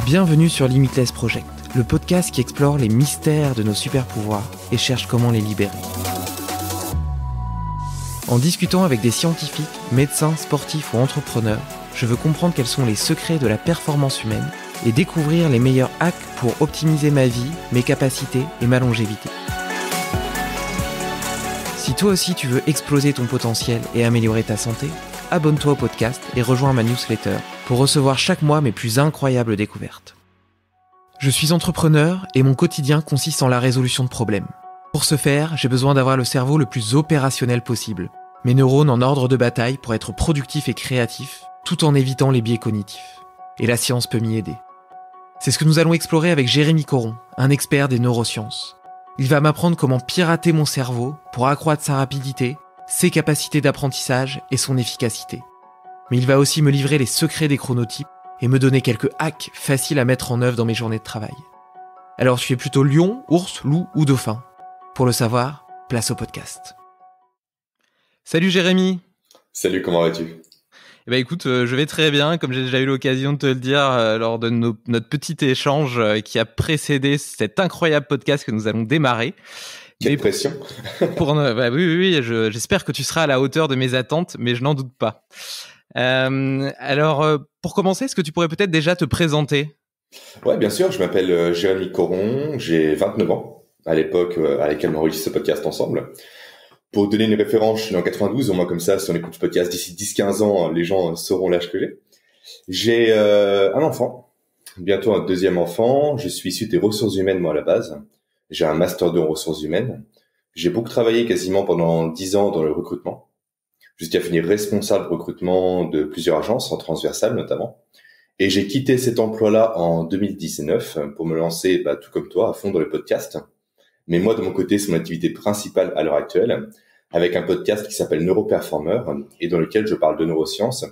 Bienvenue sur Limitless Project, le podcast qui explore les mystères de nos super-pouvoirs et cherche comment les libérer. En discutant avec des scientifiques, médecins, sportifs ou entrepreneurs, je veux comprendre quels sont les secrets de la performance humaine et découvrir les meilleurs hacks pour optimiser ma vie, mes capacités et ma longévité. Si toi aussi tu veux exploser ton potentiel et améliorer ta santé, abonne-toi au podcast et rejoins ma newsletter pour recevoir chaque mois mes plus incroyables découvertes. Je suis entrepreneur et mon quotidien consiste en la résolution de problèmes. Pour ce faire, j'ai besoin d'avoir le cerveau le plus opérationnel possible, mes neurones en ordre de bataille pour être productif et créatif, tout en évitant les biais cognitifs. Et la science peut m'y aider. C'est ce que nous allons explorer avec Jérémy Coron, un expert des neurosciences. Il va m'apprendre comment pirater mon cerveau pour accroître sa rapidité, ses capacités d'apprentissage et son efficacité. Mais il va aussi me livrer les secrets des chronotypes et me donner quelques hacks faciles à mettre en œuvre dans mes journées de travail. Alors tu es plutôt lion, ours, loup ou dauphin? Pour le savoir, place au podcast. Salut Jérémy. Salut, comment vas-tu? Écoute, je vais très bien, comme j'ai déjà eu l'occasion de te le dire lors de notre petit échange qui a précédé cet incroyable podcast que nous allons démarrer. Quelle pression. Oui, j'espère que tu seras à la hauteur de mes attentes, mais je n'en doute pas. Pour commencer, est-ce que tu pourrais peut-être déjà te présenter? Ouais, bien sûr, je m'appelle Jérémy Coron, j'ai 29 ans, à l'époque à laquelle on enregistre ce podcast ensemble. Pour donner une référence, je suis né en 92, au moins comme ça, si on écoute ce podcast d'ici 10-15 ans, les gens sauront l'âge que j'ai. J'ai un enfant, bientôt un deuxième enfant, je suis issu des ressources humaines moi à la base. J'ai un master 2 en ressources humaines. J'ai beaucoup travaillé quasiment pendant 10 ans dans le recrutement, jusqu'à finir responsable recrutement de plusieurs agences, en transversal notamment. Et j'ai quitté cet emploi-là en 2019 pour me lancer, tout comme toi, à fond dans le podcast. Mais moi, de mon côté, c'est mon activité principale à l'heure actuelle, avec un podcast qui s'appelle Neuroperformer et dans lequel je parle de neurosciences,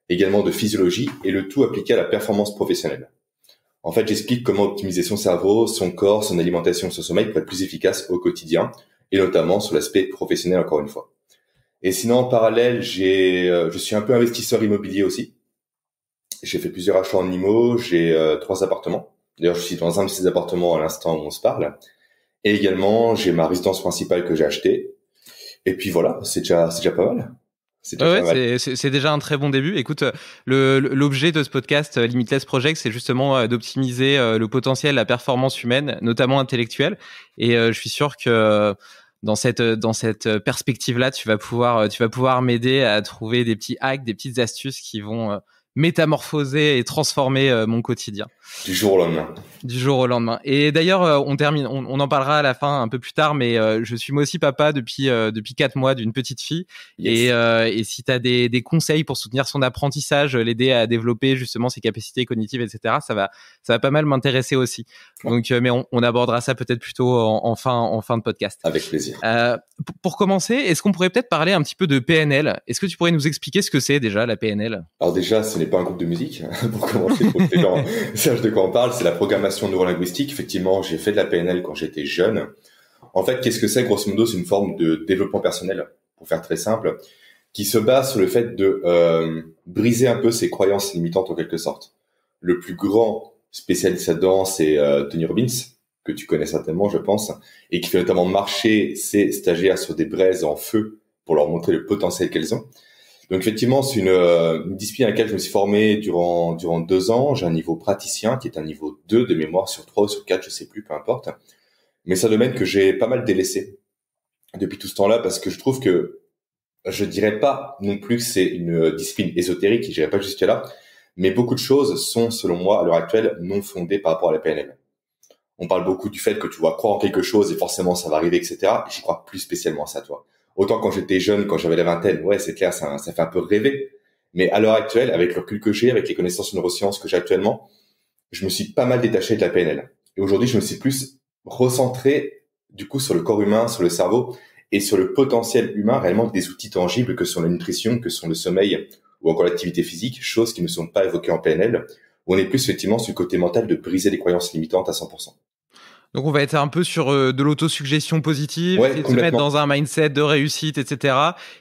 également de physiologie et le tout appliqué à la performance professionnelle. En fait, j'explique comment optimiser son cerveau, son corps, son alimentation, son sommeil pour être plus efficace au quotidien et notamment sur l'aspect professionnel encore une fois. Et sinon, en parallèle, je suis un peu investisseur immobilier aussi. J'ai fait plusieurs achats en IMO, j'ai 3 appartements. D'ailleurs, je suis dans un de ces appartements à l'instant où on se parle. Et également, j'ai ma résidence principale que j'ai achetée. Et puis voilà, c'est déjà pas mal. C'est déjà un très bon début. Écoute, l'objet de ce podcast Limitless Project, c'est justement d'optimiser le potentiel, la performance humaine, notamment intellectuelle. Et je suis sûr que dans cette perspective-là, tu vas pouvoir m'aider à trouver des petits hacks, des petites astuces qui vont métamorphoser et transformer mon quotidien. Du jour au lendemain. Du jour au lendemain. Et d'ailleurs, on en parlera à la fin un peu plus tard, mais je suis moi aussi papa depuis 4 mois d'une petite fille. Yes. Et si tu as des conseils pour soutenir son apprentissage, l'aider à développer justement ses capacités cognitives, etc., ça va pas mal m'intéresser aussi. Ouais. Donc, mais on abordera ça peut-être plutôt en fin de podcast. Avec plaisir. Pour commencer, est-ce qu'on pourrait peut-être parler un petit peu de PNL? Est-ce que tu pourrais nous expliquer ce que c'est déjà la PNL? Alors déjà, ce n'est pas un groupe de musique, pour commencer, pour que les gens sachent de quoi on parle. C'est la programmation neurolinguistique. Effectivement, j'ai fait de la PNL quand j'étais jeune. En fait, qu'est-ce que c'est? Grosso modo, c'est une forme de développement personnel, pour faire très simple, qui se base sur le fait de briser un peu ses croyances limitantes en quelque sorte. Le plus grand spécialiste là-dedans, c'est Tony Robbins, que tu connais certainement, je pense, et qui fait notamment marcher ses stagiaires sur des braises en feu pour leur montrer le potentiel qu'elles ont. Donc effectivement, c'est une discipline à laquelle je me suis formé durant 2 ans. J'ai un niveau praticien qui est un niveau 2 de mémoire sur 3 ou sur 4, je sais plus, peu importe. Mais c'est un domaine que j'ai pas mal délaissé depuis tout ce temps-là parce que je trouve que je dirais pas non plus que c'est une discipline ésotérique, j'irai pas jusqu'à là, mais beaucoup de choses sont, selon moi, à l'heure actuelle, non fondées par rapport à la PNL. On parle beaucoup du fait que tu vas croire en quelque chose et forcément ça va arriver, etc. J'y crois plus spécialement à ça, toi. Autant quand j'étais jeune, quand j'avais la vingtaine, ouais, c'est clair, ça fait un peu rêver. Mais à l'heure actuelle, avec le recul que j'ai, avec les connaissances neurosciences que j'ai actuellement, je me suis pas mal détaché de la PNL. Et aujourd'hui, je me suis plus recentré, du coup, sur le corps humain, sur le cerveau et sur le potentiel humain, réellement avec des outils tangibles que sont la nutrition, que sont le sommeil ou encore l'activité physique, choses qui ne sont pas évoquées en PNL, où on est plus effectivement sur le côté mental de briser les croyances limitantes à 100%. Donc on va être un peu sur de l'autosuggestion positive, Ouais, et de se mettre complètement. dans un mindset de réussite, etc.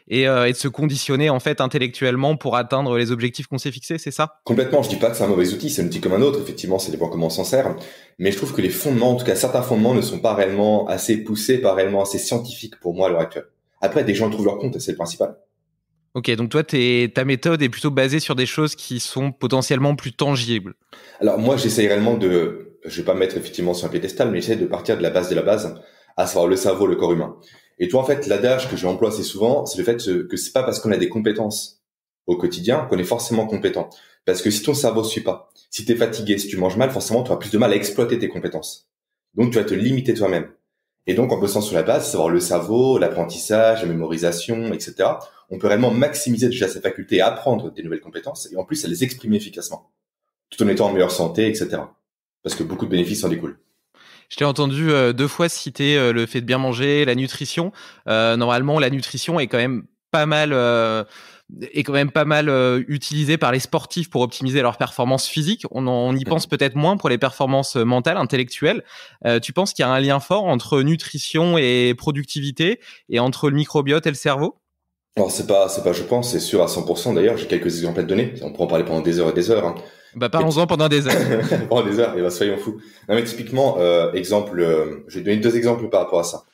Et de se conditionner en fait intellectuellement pour atteindre les objectifs qu'on s'est fixés, c'est ça? Complètement, je dis pas que c'est un mauvais outil, c'est un outil comme un autre, effectivement, ça dépend comment on s'en sert, mais je trouve que les fondements, en tout cas certains fondements, ne sont pas réellement assez poussés, pas réellement assez scientifiques pour moi à l'heure actuelle. Après, des gens trouvent leur compte, et c'est le principal. Ok, donc toi, ta méthode est plutôt basée sur des choses qui sont potentiellement plus tangibles. Alors moi, j'essaye réellement je vais pas me mettre effectivement sur un piédestal, mais j'essaie de partir de la base, à savoir le cerveau, le corps humain. Et toi, en fait, l'adage que j'emploie assez souvent, c'est le fait que c'est pas parce qu'on a des compétences au quotidien qu'on est forcément compétent. Parce que si ton cerveau suit pas, si t'es fatigué, si tu manges mal, forcément, tu auras plus de mal à exploiter tes compétences. Donc, tu vas te limiter toi-même. Et donc, en bossant sur la base, savoir le cerveau, l'apprentissage, la mémorisation, etc., on peut réellement maximiser déjà sa faculté à apprendre des nouvelles compétences et en plus à les exprimer efficacement, tout en étant en meilleure santé, etc. Parce que beaucoup de bénéfices en découlent. Je t'ai entendu 2 fois citer le fait de bien manger, la nutrition. Normalement, la nutrition est quand même pas mal utilisée par les sportifs pour optimiser leurs performances physiques. On y pense peut-être moins pour les performances mentales, intellectuelles. Tu penses qu'il y a un lien fort entre nutrition et productivité, et entre le microbiote et le cerveau? Alors c'est pas, je pense, c'est sûr à 100%. D'ailleurs, j'ai quelques exemples à te donner. On pourra en parler pendant des heures et des heures. Hein. Bah, Mais parlons-en pendant des heures. pendant des heures, et ben soyons fous. Non mais typiquement, je vais donner 2 exemples par rapport à ça.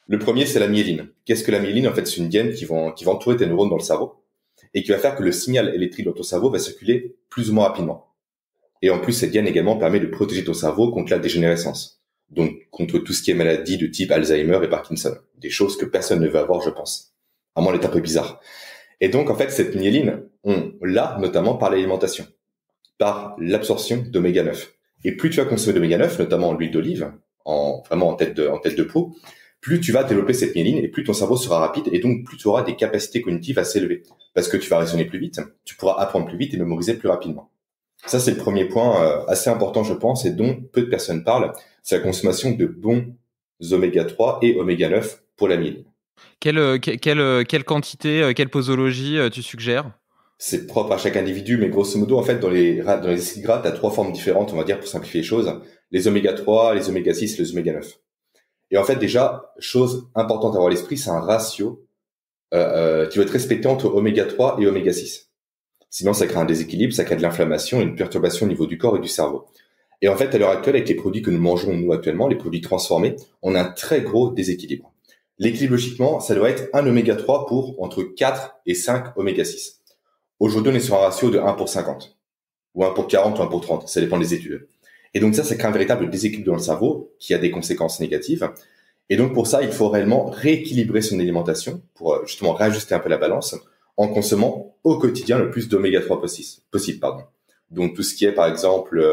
Le premier, c'est la myéline. Qu'est-ce que la myéline? En fait, c'est une gaine qui va entourer tes neurones dans le cerveau et qui va faire que le signal électrique dans ton cerveau va circuler plus ou moins rapidement. Et en plus, cette gaine également permet de protéger ton cerveau contre la dégénérescence. Donc, contre tout ce qui est maladie de type Alzheimer et Parkinson. Des choses que personne ne veut avoir, je pense. Vraiment, elle est un peu bizarre. Et donc, en fait, cette myéline, on l'a notamment par l'alimentation, par l'absorption d'oméga 9. Et plus tu vas consommer d'oméga 9, notamment en huile d'olive, vraiment en tête de peau, plus tu vas développer cette myéline et plus ton cerveau sera rapide et donc plus tu auras des capacités cognitives assez élevées. Parce que tu vas raisonner plus vite, tu pourras apprendre plus vite et mémoriser plus rapidement. Ça, c'est le premier point assez important, je pense, et dont peu de personnes parlent. C'est la consommation de bons oméga 3 et oméga 9 pour la myéline. Quelle quantité, quelle posologie tu suggères? C'est propre à chaque individu, mais grosso modo, en fait, dans les acides gras, tu as 3 formes différentes, on va dire, pour simplifier les choses. Les oméga 3, les oméga 6 et les oméga 9. Et en fait, déjà, chose importante à avoir à l'esprit, c'est un ratio qui va être respecté entre oméga 3 et oméga 6. Sinon, ça crée un déséquilibre, ça crée de l'inflammation et une perturbation au niveau du corps et du cerveau. Et en fait, à l'heure actuelle, avec les produits que nous mangeons, nous, actuellement, les produits transformés, on a un très gros déséquilibre. L'équilibre, logiquement, ça doit être un oméga 3 pour entre 4 et 5 oméga 6. Aujourd'hui, on est sur un ratio de 1 pour 50. Ou 1 pour 40 ou 1 pour 30. Ça dépend des études. Et donc ça crée un véritable déséquilibre dans le cerveau qui a des conséquences négatives. Et donc pour ça, il faut réellement rééquilibrer son alimentation pour justement réajuster un peu la balance en consommant au quotidien le plus d'oméga 3 possible. Donc tout ce qui est par exemple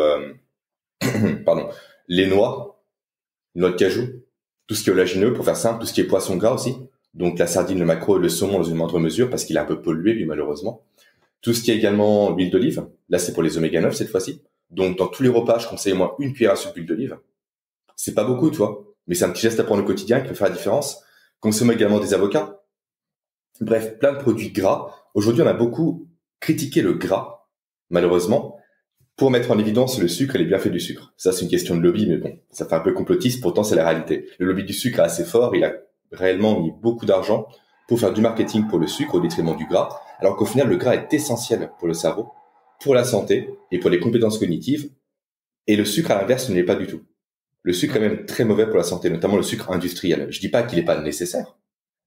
les noix de cajou, tout ce qui est oléagineux pour faire simple, tout ce qui est poisson gras aussi. Donc la sardine, le maquereau et le saumon dans une moindre mesure parce qu'il est un peu pollué lui malheureusement. Tout ce qui est également l'huile d'olive, là c'est pour les oméga 9 cette fois-ci. Donc dans tous les repas, je conseille au moins une cuillère à soupe d'huile d'olive. C'est pas beaucoup, tu vois, mais c'est un petit geste à prendre au quotidien qui peut faire la différence. Consommer également des avocats. Bref, plein de produits gras. Aujourd'hui, on a beaucoup critiqué le gras, malheureusement, pour mettre en évidence le sucre et les bienfaits du sucre. Ça, c'est une question de lobby, mais bon, ça fait un peu complotiste, pourtant c'est la réalité. Le lobby du sucre est assez fort, il a réellement mis beaucoup d'argent pour faire du marketing pour le sucre au détriment du gras, alors qu'au final, le gras est essentiel pour le cerveau, pour la santé et pour les compétences cognitives, et le sucre, à l'inverse, ne l'est pas du tout. Le sucre est même très mauvais pour la santé, notamment le sucre industriel. Je dis pas qu'il n'est pas nécessaire,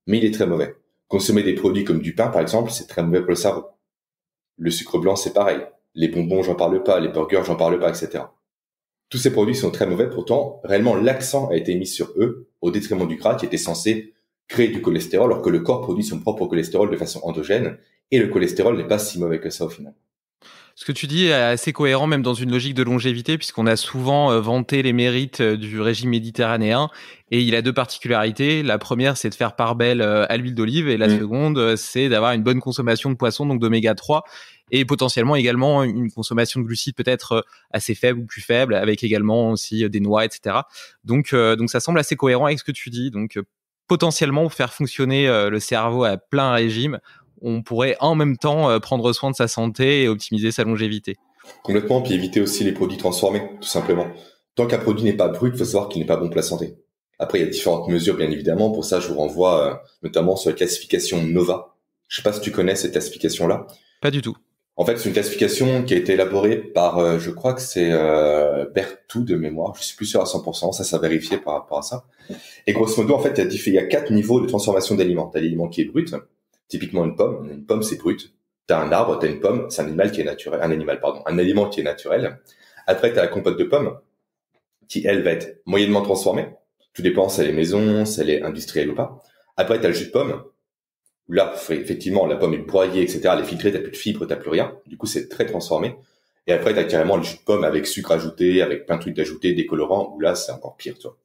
mais il est très mauvais. Consommer des produits comme du pain, par exemple, c'est très mauvais pour le cerveau. Le sucre blanc, c'est pareil. Les bonbons, j'en parle pas. Les burgers, j'en parle pas, etc. Tous ces produits sont très mauvais. Pourtant, réellement, l'accent a été mis sur eux au détriment du gras qui était censé créer du cholestérol, alors que le corps produit son propre cholestérol de façon endogène. Et le cholestérol n'est pas si mauvais que ça au final. Ce que tu dis est assez cohérent, même dans une logique de longévité, puisqu'on a souvent vanté les mérites du régime méditerranéen, et il a 2 particularités. La première, c'est de faire part belle à l'huile d'olive, et la seconde, c'est d'avoir une bonne consommation de poisson, donc d'oméga 3, et potentiellement également une consommation de glucides peut-être assez faible ou plus faible, avec également aussi des noix, etc. Donc ça semble assez cohérent avec ce que tu dis. Donc potentiellement faire fonctionner le cerveau à plein régime, on pourrait en même temps prendre soin de sa santé et optimiser sa longévité. Complètement, puis éviter aussi les produits transformés, tout simplement. Tant qu'un produit n'est pas brut, il faut savoir qu'il n'est pas bon pour la santé. Après, il y a différentes mesures, bien évidemment. Pour ça, je vous renvoie notamment sur la classification NOVA. Je sais pas si tu connais cette classification-là. Pas du tout. En fait, c'est une classification qui a été élaborée par, je crois que c'est Berthoud de mémoire. Je suis plus sûr à 100%. Ça vérifié par rapport à ça. Et grosso modo, en fait, il y a 4 niveaux de transformation d'aliments. T'as l'aliment qui est brut, typiquement une pomme. Une pomme, c'est brut. T'as un arbre, t'as une pomme, c'est un animal qui est naturel. Un aliment qui est naturel. Après, t'as la compote de pommes, qui, elle, va être moyennement transformée. Tout dépend si elle est maison, si elle est industrielle ou pas. Après, t'as le jus de pomme. Là, effectivement, la pomme est broyée, etc. Elle est filtrée, t'as plus de fibres, t'as plus rien. Du coup, c'est très transformé. Et après, t'as carrément le jus de pomme avec sucre ajouté, avec plein de trucs ajoutés, des colorants, où là, c'est encore pire, tu vois.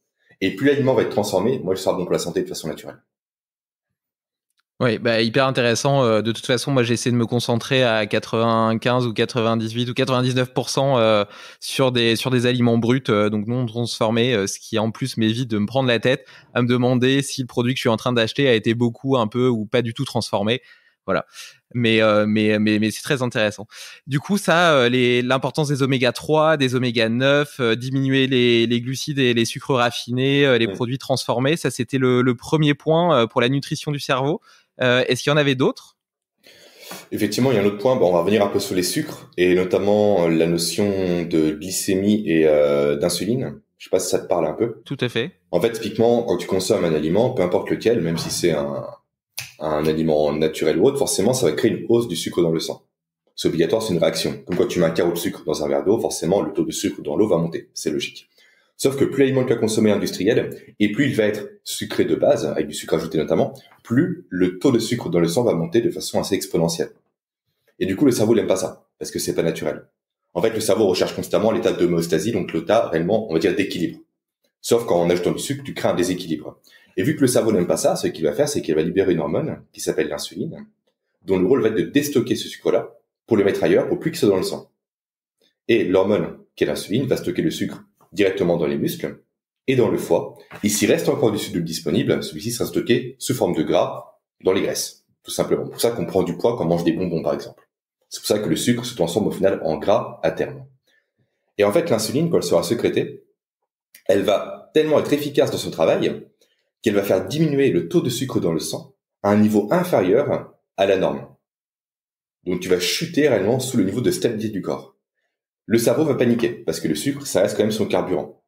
Et plus l'aliment va être transformé, moins il sera bon pour la santé de façon naturelle. Oui, bah hyper intéressant. De toute façon, moi j'essaie de me concentrer à 95 ou 98 ou 99% sur des aliments bruts, donc non transformés, ce qui en plus m'évite de me prendre la tête à me demander si le produit que je suis en train d'acheter a été beaucoup, un peu ou pas du tout transformé. Voilà. Mais c'est très intéressant. Du coup, ça, l'importance des oméga 3, des oméga 9, diminuer les glucides et les sucres raffinés, les produits transformés, ça c'était le premier point pour la nutrition du cerveau. Est-ce qu'il y en avait d'autres? Effectivement, il y a un autre point. Bon, on va revenir un peu sur les sucres et notamment la notion de glycémie et d'insuline. Je sais pas si ça te parle un peu. Tout à fait. En fait, typiquement, quand tu consommes un aliment, peu importe lequel, même si c'est un aliment naturel ou autre, forcément, ça va créer une hausse du sucre dans le sang. C'est obligatoire, c'est une réaction. Comme quand tu mets un carreau de sucre dans un verre d'eau, forcément, le taux de sucre dans l'eau va monter. C'est logique. Sauf que plus l'aliment est consommé industriel, et plus il va être sucré de base, avec du sucre ajouté notamment, plus le taux de sucre dans le sang va monter de façon assez exponentielle. Et du coup, le cerveau n'aime pas ça, parce que c'est pas naturel. En fait, le cerveau recherche constamment l'état d'homéostasie, donc l'état réellement, on va dire, d'équilibre. Sauf qu'en ajoutant du sucre, tu crées un déséquilibre. Et vu que le cerveau n'aime pas ça, ce qu'il va faire, c'est qu'il va libérer une hormone qui s'appelle l'insuline, dont le rôle va être de déstocker ce sucre-là pour le mettre ailleurs, pour plus qu'il soit dans le sang. Et l'hormone, qui est l'insuline, va stocker le sucre directement dans les muscles et dans le foie. Et s'il reste encore du sucre disponible, celui-ci sera stocké sous forme de gras dans les graisses, tout simplement. C'est pour ça qu'on prend du poids quand on mange des bonbons, par exemple. C'est pour ça que le sucre se transforme au final en gras à terme. Et en fait, l'insuline, quand elle sera sécrétée, elle va tellement être efficace dans son travail qu'elle va faire diminuer le taux de sucre dans le sang à un niveau inférieur à la norme. Donc tu vas chuter réellement sous le niveau de stabilité du corps. Le cerveau va paniquer parce que le sucre, ça reste quand même son carburant.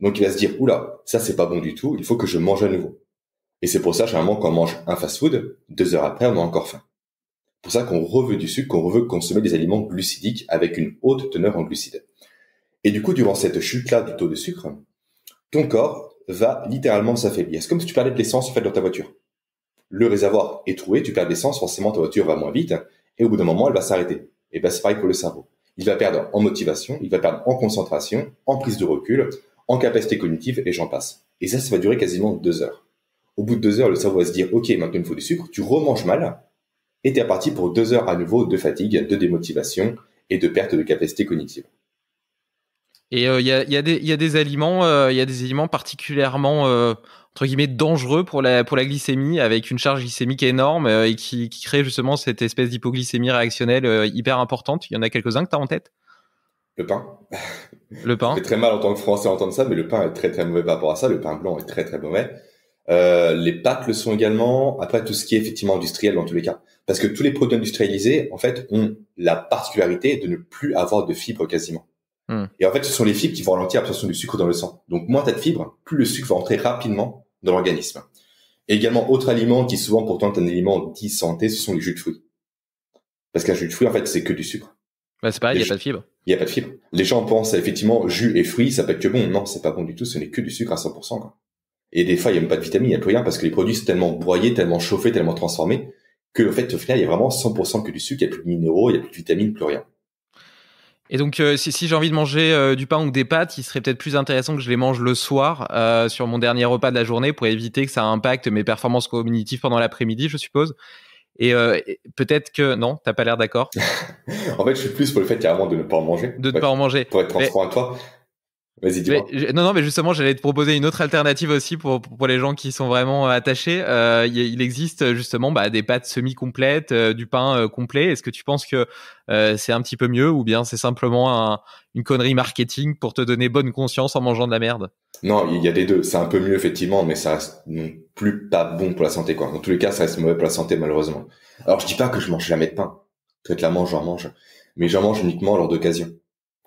Donc il va se dire, oula, ça c'est pas bon du tout, il faut que je mange à nouveau. Et c'est pour ça, généralement, quand on mange un fast-food, 2 heures après, on a encore faim. C'est pour ça qu'on reveut du sucre, qu'on veut consommer des aliments glucidiques avec une haute teneur en glucides. Et du coup, durant cette chute-là du taux de sucre, ton corps va littéralement s'affaiblir. C'est comme si tu perdais de l'essence, en fait, dans ta voiture. Le réservoir est troué, tu perds de l'essence, forcément ta voiture va moins vite, et au bout d'un moment, elle va s'arrêter. Et ben c'est pareil pour le cerveau. Il va perdre en motivation, il va perdre en concentration, en prise de recul, en capacité cognitive, et j'en passe. Et ça va durer quasiment 2 heures. Au bout de 2 heures, le cerveau va se dire, ok, maintenant il me faut du sucre, tu remanges mal, et t'es reparti pour 2 heures à nouveau de fatigue, de démotivation, et de perte de capacité cognitive. Et il y a des aliments particulièrement entre guillemets dangereux pour la glycémie, avec une charge glycémique énorme et qui crée justement cette espèce d'hypoglycémie réactionnelle hyper importante. Il y en a quelques-uns que tu as en tête? Le pain. Le pain. Ça fait très mal en tant que Français d'entendre ça, mais le pain est très très mauvais par rapport à ça. Le pain blanc est très très mauvais. Les pâtes le sont également. Après, tout ce qui est effectivement industriel dans tous les cas. Parce que tous les produits industrialisés, en fait, ont la particularité de ne plus avoir de fibres quasiment. Et en fait, ce sont les fibres qui vont ralentir l'absorption du sucre dans le sang. Donc, moins t'as de fibres, plus le sucre va entrer rapidement dans l'organisme. Et également, autre aliment qui souvent pourtant est un aliment dit santé, ce sont les jus de fruits. Parce qu'un jus de fruits, en fait, c'est que du sucre. Bah, c'est pareil, il n'y a pas de fibres. Il n'y a pas de fibres. Les gens pensent effectivement jus et fruits, ça peut être que bon. Non, c'est pas bon du tout, ce n'est que du sucre à 100%, quoi. Et des fois, il n'y a même pas de vitamines, il n'y a plus rien parce que les produits sont tellement broyés, tellement chauffés, tellement transformés que, en fait, au final, il y a vraiment 100% que du sucre, il n'y a plus de minéraux, il n'y a plus de vitamines, plus rien. Et donc, si j'ai envie de manger du pain ou des pâtes, il serait peut-être plus intéressant que je les mange le soir sur mon dernier repas de la journée pour éviter que ça impacte mes performances cognitives pendant l'après-midi, je suppose. Et peut-être que... Non, t'as pas l'air d'accord. En fait, je suis plus pour le fait carrément de ne pas en manger. De ne pas en manger. Pour être transparent à toi. Vas-y, dis-moi. Non, mais justement, j'allais te proposer une autre alternative aussi pour les gens qui sont vraiment attachés. Il existe justement des pâtes semi-complètes, du pain complet. Est-ce que tu penses que c'est un petit peu mieux ou bien c'est simplement une connerie marketing pour te donner bonne conscience en mangeant de la merde? Non, il y a des deux. C'est un peu mieux, effectivement, mais ça reste non plus pas bon pour la santé, quoi. Dans tous les cas, ça reste mauvais pour la santé, malheureusement. Alors, je dis pas que je mange jamais de pain. Très clairement, j'en mange. Mais j'en mange uniquement lors d'occasion.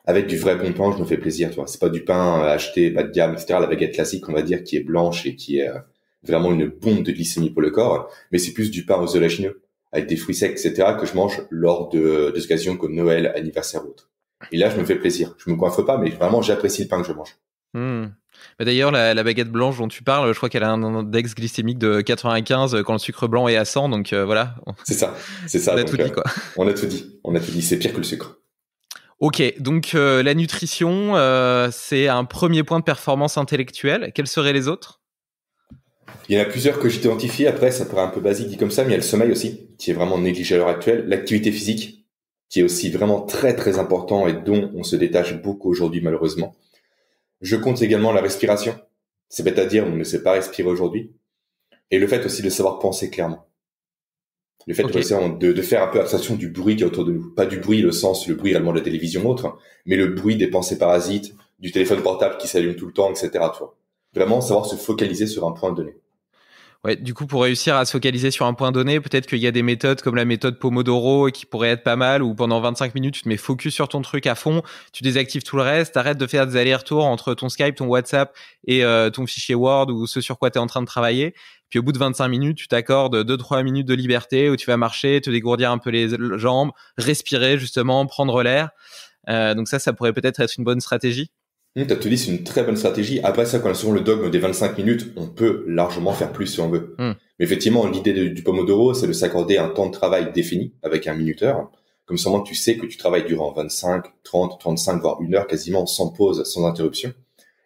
Avec du vrai bon pain, je me fais plaisir, tu vois. C'est pas du pain acheté bas de gamme, etc. La baguette classique, on va dire, qui est blanche et qui est vraiment une bombe de glycémie pour le corps. Mais c'est plus du pain aux oléagineux, avec des fruits secs, etc., que je mange lors de occasions comme Noël, anniversaire ou autre. Et là, je me fais plaisir. Je me coiffe pas, mais vraiment, j'apprécie le pain que je mange. D'ailleurs, la baguette blanche dont tu parles, je crois qu'elle a un index glycémique de 95 quand le sucre blanc est à 100, donc voilà. C'est ça. On a tout dit, quoi. On a tout dit. C'est pire que le sucre. Ok, donc la nutrition, c'est un premier point de performance intellectuelle. Quels seraient les autres? Il y en a plusieurs que j'identifie. Après, ça paraît un peu basique dit comme ça, mais il y a le sommeil aussi, qui est vraiment négligé à l'heure actuelle. L'activité physique, qui est aussi vraiment très très important et dont on se détache beaucoup aujourd'hui malheureusement. Je compte également la respiration. C'est-à-dire, on ne sait pas respirer aujourd'hui. Et le fait aussi de savoir penser clairement. Le fait de faire un peu abstraction du bruit qui est autour de nous. Pas du bruit, le bruit réellement de la télévision ou autre, mais le bruit des pensées parasites, du téléphone portable qui s'allume tout le temps, etc. Tu vois. Vraiment savoir se focaliser sur un point donné. Ouais, du coup, pour réussir à se focaliser sur un point donné, peut-être qu'il y a des méthodes comme la méthode Pomodoro qui pourrait être pas mal, où pendant 25 minutes, tu te mets focus sur ton truc à fond, tu désactives tout le reste, t'arrêtes de faire des allers-retours entre ton Skype, ton WhatsApp et ton fichier Word ou ce sur quoi tu es en train de travailler. Puis au bout de 25 minutes, tu t'accordes 2-3 minutes de liberté où tu vas marcher, te dégourdir un peu les jambes, respirer justement, prendre l'air. Donc ça pourrait peut-être être une bonne stratégie. T'as tout dit, c'est une très bonne stratégie. Après ça, quand on a souvent le dogme des 25 minutes, on peut largement faire plus si on veut. Mais effectivement, l'idée du Pomodoro, c'est de s'accorder un temps de travail défini avec un minuteur. Comme ça, tu sais que tu travailles durant 25, 30, 35, voire 1 heure quasiment sans pause, sans interruption.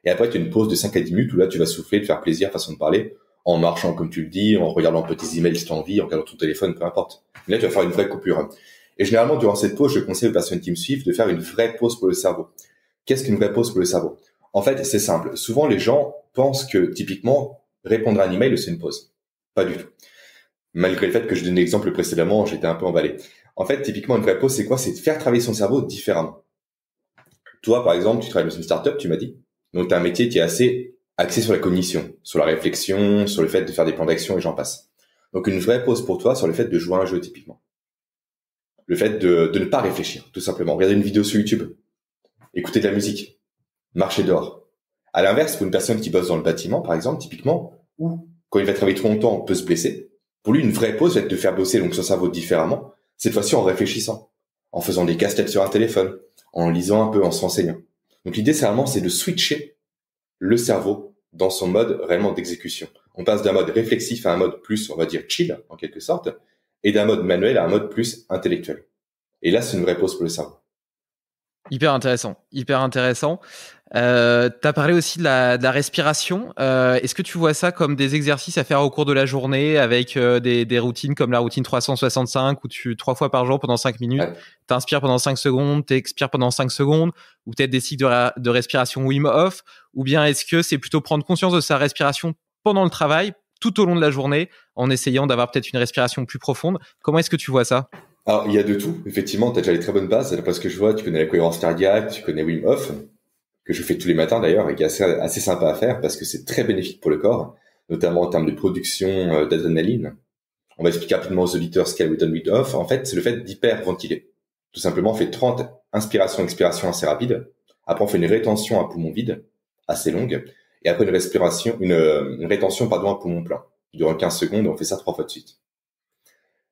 Et après, tu as une pause de 5 à 10 minutes où là, tu vas souffler, te faire plaisir, façon de parler, en marchant comme tu le dis, en regardant un peu tes emails si tu as envie, en regardant ton téléphone, peu importe. Mais là, tu vas faire une vraie coupure. Et généralement, durant cette pause, je conseille aux personnes qui me suivent de faire une vraie pause pour le cerveau. Qu'est-ce qu'une vraie pause pour le cerveau? En fait, c'est simple. Souvent, les gens pensent que, typiquement, répondre à un email, c'est une pause. Pas du tout. Malgré le fait que je donne l'exemple précédemment, j'étais un peu emballé. En fait, typiquement, une vraie pause, c'est quoi? C'est de faire travailler son cerveau différemment. Toi, par exemple, tu travailles dans une startup, tu m'as dit. Donc, tu as un métier qui est assez axé sur la cognition, sur la réflexion, sur le fait de faire des plans d'action et j'en passe. Donc, une vraie pause pour toi sur le fait de jouer à un jeu, typiquement. Le fait de ne pas réfléchir, tout simplement. Regarder une vidéo sur YouTube. Écouter de la musique, marcher dehors. À l'inverse, pour une personne qui bosse dans le bâtiment, par exemple, typiquement, ou quand il va travailler trop longtemps, on peut se blesser. Pour lui, une vraie pause va être de faire bosser donc son cerveau différemment, cette fois-ci en réfléchissant, en faisant des casse-têtes sur un téléphone, en lisant un peu, en se renseignant. Donc l'idée, c'est de switcher le cerveau dans son mode réellement d'exécution. On passe d'un mode réflexif à un mode plus, on va dire, chill, en quelque sorte, et d'un mode manuel à un mode plus intellectuel. Et là, c'est une vraie pause pour le cerveau. Hyper intéressant. T'as parlé aussi de la respiration. Est-ce que tu vois ça comme des exercices à faire au cours de la journée avec des routines comme la routine 365 où 3 fois par jour pendant 5 minutes, t'inspires pendant 5 secondes, t'expires pendant 5 secondes, ou peut-être des cycles de respiration Wim Hof, ou bien est-ce que c'est plutôt prendre conscience de sa respiration pendant le travail, tout au long de la journée, en essayant d'avoir peut-être une respiration plus profonde? Comment est-ce que tu vois ça? Alors, il y a de tout. Effectivement, tu as déjà les très bonnes bases. Parce que je vois, tu connais la cohérence cardiaque, tu connais Wim Hof, que je fais tous les matins d'ailleurs, et qui est assez sympa à faire parce que c'est très bénéfique pour le corps, notamment en termes de production d'adrénaline. On va expliquer rapidement aux auditeurs ce qu'est Wim Hof. En fait, c'est le fait d'hyperventiler. Tout simplement, on fait 30 inspirations, expirations assez rapides. Après, on fait une rétention à poumon vide, assez longue. Et après, une rétention, à poumon plein. Durant 15 secondes, on fait ça 3 fois de suite.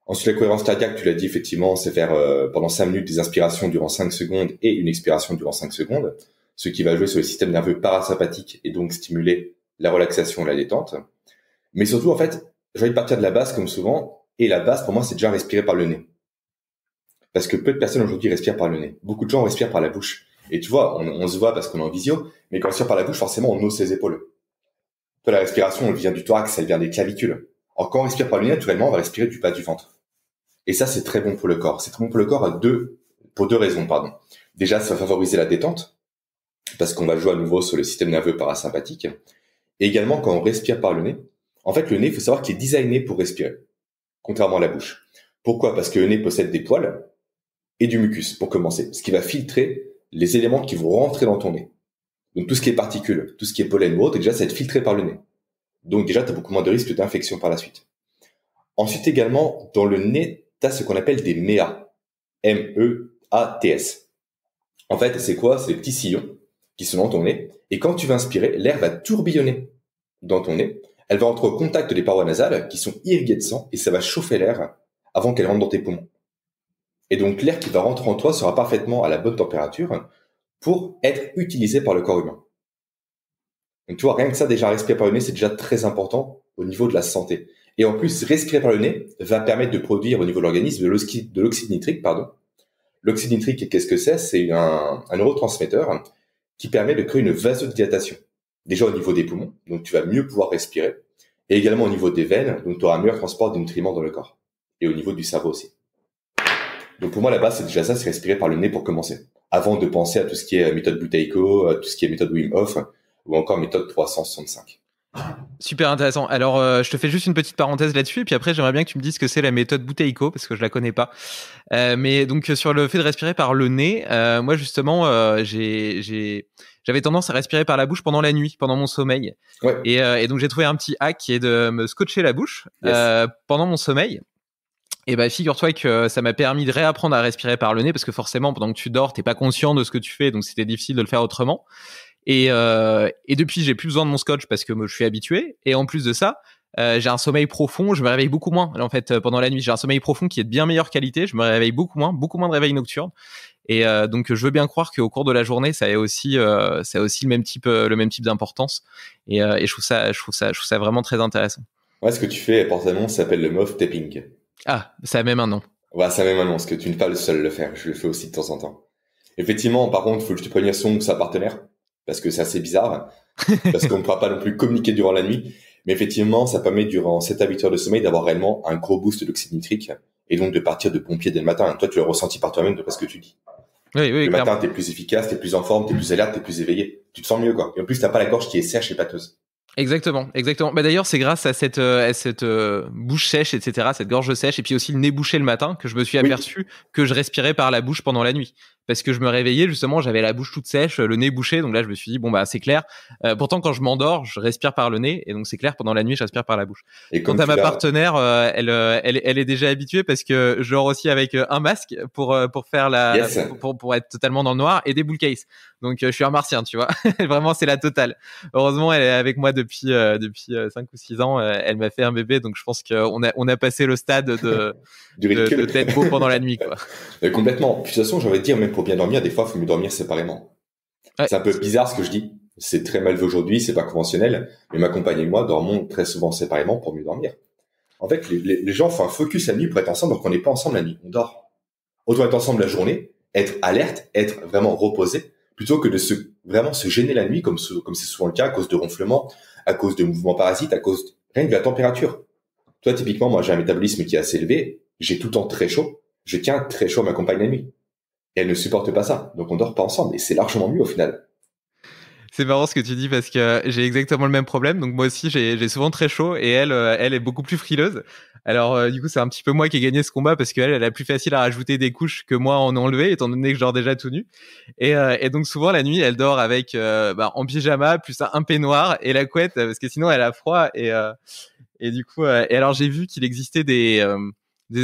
Ensuite, la cohérence cardiaque, tu l'as dit, effectivement, c'est faire pendant 5 minutes des inspirations durant 5 secondes et une expiration durant 5 secondes, ce qui va jouer sur le système nerveux parasympathique et donc stimuler la relaxation et la détente. Mais surtout, en fait, j'ai envie de partir de la base comme souvent, et la base, pour moi, c'est déjà respirer par le nez. Parce que peu de personnes aujourd'hui respirent par le nez. Beaucoup de gens respirent par la bouche. Et tu vois, on se voit parce qu'on est en visio, mais quand on respire par la bouche, forcément, on hausse ses épaules. Toi, la respiration, elle vient du thorax, elle vient des clavicules. Or, quand on respire par le nez, naturellement, on va respirer du bas du ventre. Et ça, c'est très bon pour le corps. C'est très bon pour le corps pour deux raisons, pardon. Déjà, ça va favoriser la détente. parce qu'on va jouer à nouveau sur le système nerveux parasympathique. Et également, quand on respire par le nez, en fait, le nez, il faut savoir qu'il est designé pour respirer, contrairement à la bouche. Pourquoi? Parce que le nez possède des poils et du mucus, pour commencer, ce qui va filtrer les éléments qui vont rentrer dans ton nez. Donc tout ce qui est particules, tout ce qui est pollen ou autre, déjà, ça va être filtré par le nez. Donc déjà, tu as beaucoup moins de risques d'infection par la suite. Ensuite également, dans le nez, tu as ce qu'on appelle des MEATS. MEATS. En fait, c'est quoi? C'est des petits sillons qui sont dans ton nez. Et quand tu vas inspirer, l'air va tourbillonner dans ton nez. Elle va entrer au contact des parois nasales qui sont irriguées de sang et ça va chauffer l'air avant qu'elle rentre dans tes poumons. Et donc l'air qui va rentrer en toi sera parfaitement à la bonne température pour être utilisé par le corps humain. Donc tu vois, rien que ça, déjà respirer par le nez, c'est déjà très important au niveau de la santé. Et en plus, respirer par le nez va permettre de produire au niveau de l'organisme de l'oxyde nitrique, L'oxyde nitrique, qu'est-ce que c'est? C'est un neurotransmetteur qui permet de créer une vasodilatation. Déjà au niveau des poumons, donc tu vas mieux pouvoir respirer. Et également au niveau des veines, donc tu auras un meilleur transport des nutriments dans le corps. Et au niveau du cerveau aussi. Donc pour moi, la base, c'est déjà ça, c'est respirer par le nez pour commencer. Avant de penser à tout ce qui est méthode Buteyko, tout ce qui est méthode Wim Hof, ou encore méthode 365. Super intéressant. Alors, je te fais juste une petite parenthèse là-dessus, et puis après, j'aimerais bien que tu me dises ce que c'est la méthode Buteyko, parce que je la connais pas. Mais donc, sur le fait de respirer par le nez, moi, justement, j'avais tendance à respirer par la bouche pendant la nuit, pendant mon sommeil. Ouais. Et donc, j'ai trouvé un petit hack qui est de me scotcher la bouche pendant mon sommeil. Et bah, figure-toi que ça m'a permis de réapprendre à respirer par le nez, parce que forcément, pendant que tu dors, t'es pas conscient de ce que tu fais, donc c'était difficile de le faire autrement. Et depuis, j'ai plus besoin de mon scotch parce que je suis habitué. Et en plus de ça, j'ai un sommeil profond. Je me réveille beaucoup moins. En fait, pendant la nuit, j'ai un sommeil profond qui est de bien meilleure qualité. Je me réveille beaucoup moins de réveil nocturne. Et donc, je veux bien croire qu'au cours de la journée, ça a aussi le même type d'importance. Et je trouve ça vraiment très intéressant. Ouais, ce que tu fais, personnellement, ça s'appelle le muff tapping. Ah, ça a même un nom. Ouais, ça a même un nom, parce que tu n'es pas le seul à le faire. Je le fais aussi de temps en temps. Effectivement, par contre, il faut que tu préviennes son ou sa partenaire, parce que c'est assez bizarre, parce qu'on ne pourra pas non plus communiquer durant la nuit. Mais effectivement, ça permet durant 7 à 8 heures de sommeil d'avoir réellement un gros boost d'oxyde nitrique, et donc de partir de pompier dès le matin. Toi, tu l'as ressenti par toi-même de ce que tu dis. Oui, le clairement. matin, t'es plus efficace, t'es plus en forme, t'es plus alerte, t'es plus éveillé. Tu te sens mieux, quoi. Et en plus, t'as pas la gorge qui est sèche et pâteuse. Exactement. Bah d'ailleurs, c'est grâce à cette bouche sèche, etc., cette gorge sèche, et puis aussi le nez bouché le matin, que je me suis aperçu que je respirais par la bouche pendant la nuit. Parce que je me réveillais, justement, j'avais la bouche toute sèche, le nez bouché, donc là, je me suis dit, bon, bah, c'est clair. Pourtant, quand je m'endors, je respire par le nez, et donc c'est clair, pendant la nuit, je respire par la bouche. Et quant à ma partenaire, elle est déjà habituée parce que je dors aussi avec un masque pour faire pour être totalement dans le noir, et des bull cases. Donc, je suis un martien, tu vois. Vraiment, c'est la totale. Heureusement, elle est avec moi depuis 5 ou 6 ans. Elle m'a fait un bébé, donc je pense qu'on a passé le stade de d'être beau pendant la nuit, quoi. Complètement. Puis, de toute façon, j'ai envie de dire, même pour bien dormir, des fois, il faut mieux dormir séparément. Ouais. C'est un peu bizarre ce que je dis. C'est très mal vu aujourd'hui, c'est pas conventionnel. Mais ma compagne et moi dormons très souvent séparément pour mieux dormir. En fait, les gens font un focus la nuit pour être ensemble, donc on n'est pas ensemble la nuit. On dort. Autant être ensemble la journée, être alerte, être vraiment reposé, plutôt que de vraiment se gêner la nuit, comme c'est souvent le cas, à cause de ronflements, à cause de mouvements parasites, à cause rien que de la température. Toi, typiquement, moi, j'ai un métabolisme qui est assez élevé, j'ai tout le temps très chaud, je tiens très chaud à ma compagne la nuit. Et elle ne supporte pas ça, donc on dort pas ensemble, et c'est largement mieux au final. C'est marrant ce que tu dis parce que j'ai exactement le même problème. Donc moi aussi, j'ai souvent très chaud, et elle est beaucoup plus frileuse. Alors du coup, c'est un petit peu moi qui ai gagné ce combat parce qu'elle a plus facile à rajouter des couches que moi à en enlever, étant donné que je dors déjà tout nu. Et donc souvent la nuit, elle dort avec en pyjama plus un peignoir et la couette parce que sinon elle a froid. Et du coup, et alors j'ai vu qu'il existait des